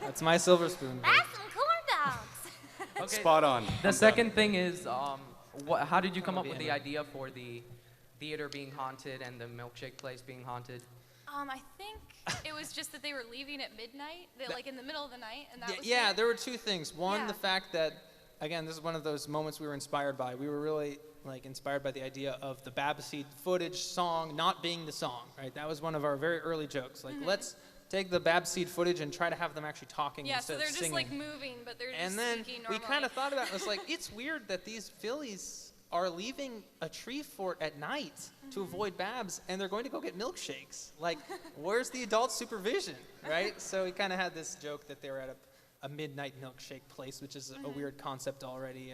That's my silver spoon. Buy some corn dogs. Okay. Spot on. The I'm second thing is, how did you come That'll up be with in the it. idea for the theater being haunted and the milkshake place being haunted? I think it was just that they were leaving at midnight, like in the middle of the night, and that was Yeah, it. there were two things. One, Yeah. the fact that, again, this is one of those moments we were inspired by. We were really like inspired by the idea of the Babaseed footage song not being the song, right? That was one of our very early jokes. Like, let's take the Babaseed footage and try to have them actually talking Yeah, instead so they're of just singing. like moving, but they're just And then speaking we normally. kind of thought about it. It was like, it's weird that these fillies are leaving a tree fort at night to avoid Babs, and they're going to go get milkshakes. Like, where's the adult supervision, right? So we kind of had this joke that they were at a midnight milkshake place, which is a weird concept already,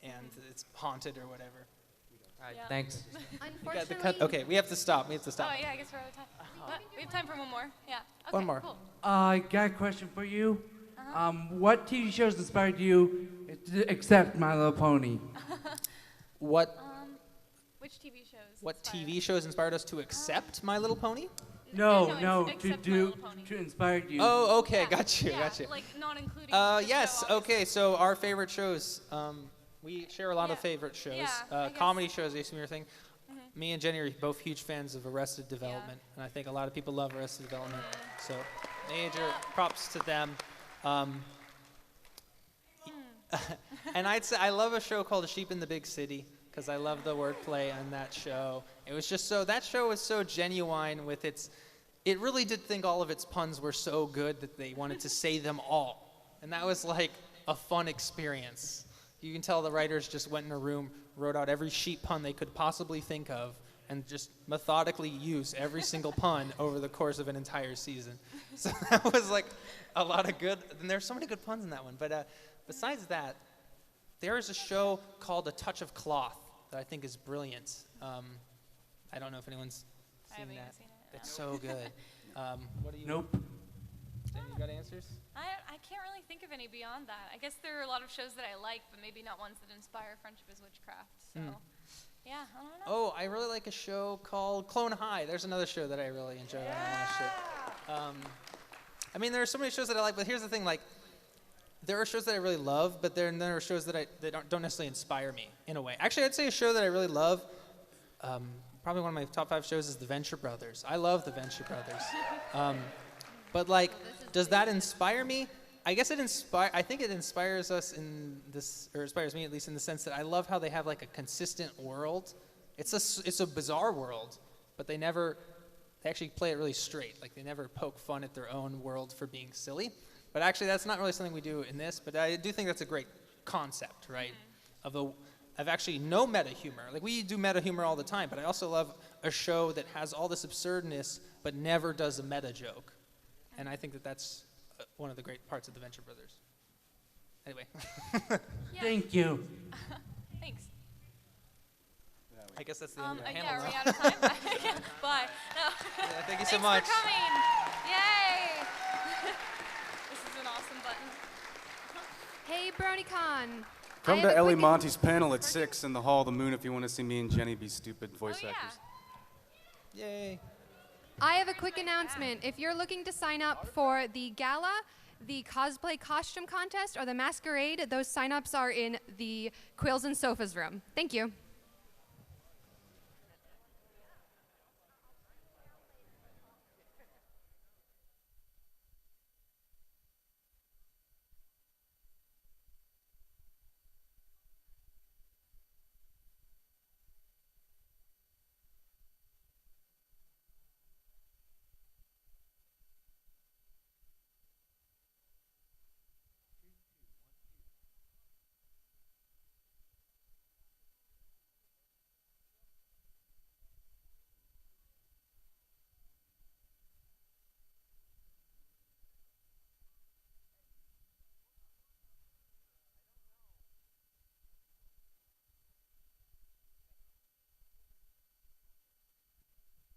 and it's haunted or whatever. All right, thanks. You got the cut. Okay, we have to stop. We have to stop. Oh yeah, I guess we're out of time. But we have time for one more. Yeah. Okay, One more. Cool. I got a question for you. What TV shows inspired you except My Little Pony? What Which TV shows? what TV shows inspired us to accept My Little Pony? No, no, to except My do Little Pony. to inspire you. Oh, okay, got you, got you. Like not including. Yes. Okay. So our favorite shows. We share a lot of favorite shows. Yeah, I guess. Comedy shows used to be our thing. Me and Jenny are both huge fans of Arrested Development, and I think a lot of people love Arrested Development. So major props to them. And I'd say I love a show called A Sheep in the Big City because I love the wordplay on that show. It was just so, that show was so genuine with its, it really did think all of its puns were so good that they wanted to say them all. And that was like a fun experience. You can tell the writers just went in a room, wrote out every sheep pun they could possibly think of, and just methodically use every single pun over the course of an entire season. So that was like a lot of good, and there's so many good puns in that one. But besides that, there is a show called A Touch of Cloth that I think is brilliant. I don't know if anyone's seen that. It's so good. What do you? Nope. Jen, you got answers? I can't really think of any beyond that. I guess there are a lot of shows that I like, but maybe not ones that inspire Friendship is Witchcraft. So, yeah, I don't know. Oh, I really like a show called Clone High. There's another show that I really enjoy when I watch it. I mean, there are so many shows that I like, but here's the thing, like, there are shows that I really love, but there are shows that don't necessarily inspire me in a way. Actually, I'd say a show that I really love, probably one of my top 5 shows is The Venture Brothers. I love The Venture Brothers. But like, does that inspire me? I guess I think it inspires us in this, or inspires me at least in the sense that I love how they have like a consistent world. It's a bizarre world, but they actually play it really straight. Like they never poke fun at their own world for being silly. But actually that's not really something we do in this, but I do think that's a great concept, right? Of actually no meta humor. Like we do meta humor all the time, but I also love a show that has all this absurdness, but never does a meta joke. And I think that that's one of the great parts of the Venture Brothers. Anyway. Thank you. Thanks. I guess that's the end of the Yeah, panel are we now. out of time? Bye. No. Yeah, thank you so Thanks much. for coming. Yay. This is an awesome button. Hey, BronyCon. Come to Ellie Monty's panel at 6 in the Hall of the Moon if you want to see me and Jenny be stupid voice actors. Yay. I have a quick announcement. If you're looking to sign up for the gala, the cosplay costume contest, or the masquerade, those sign-ups are in the Quills and Sofas room. Thank you.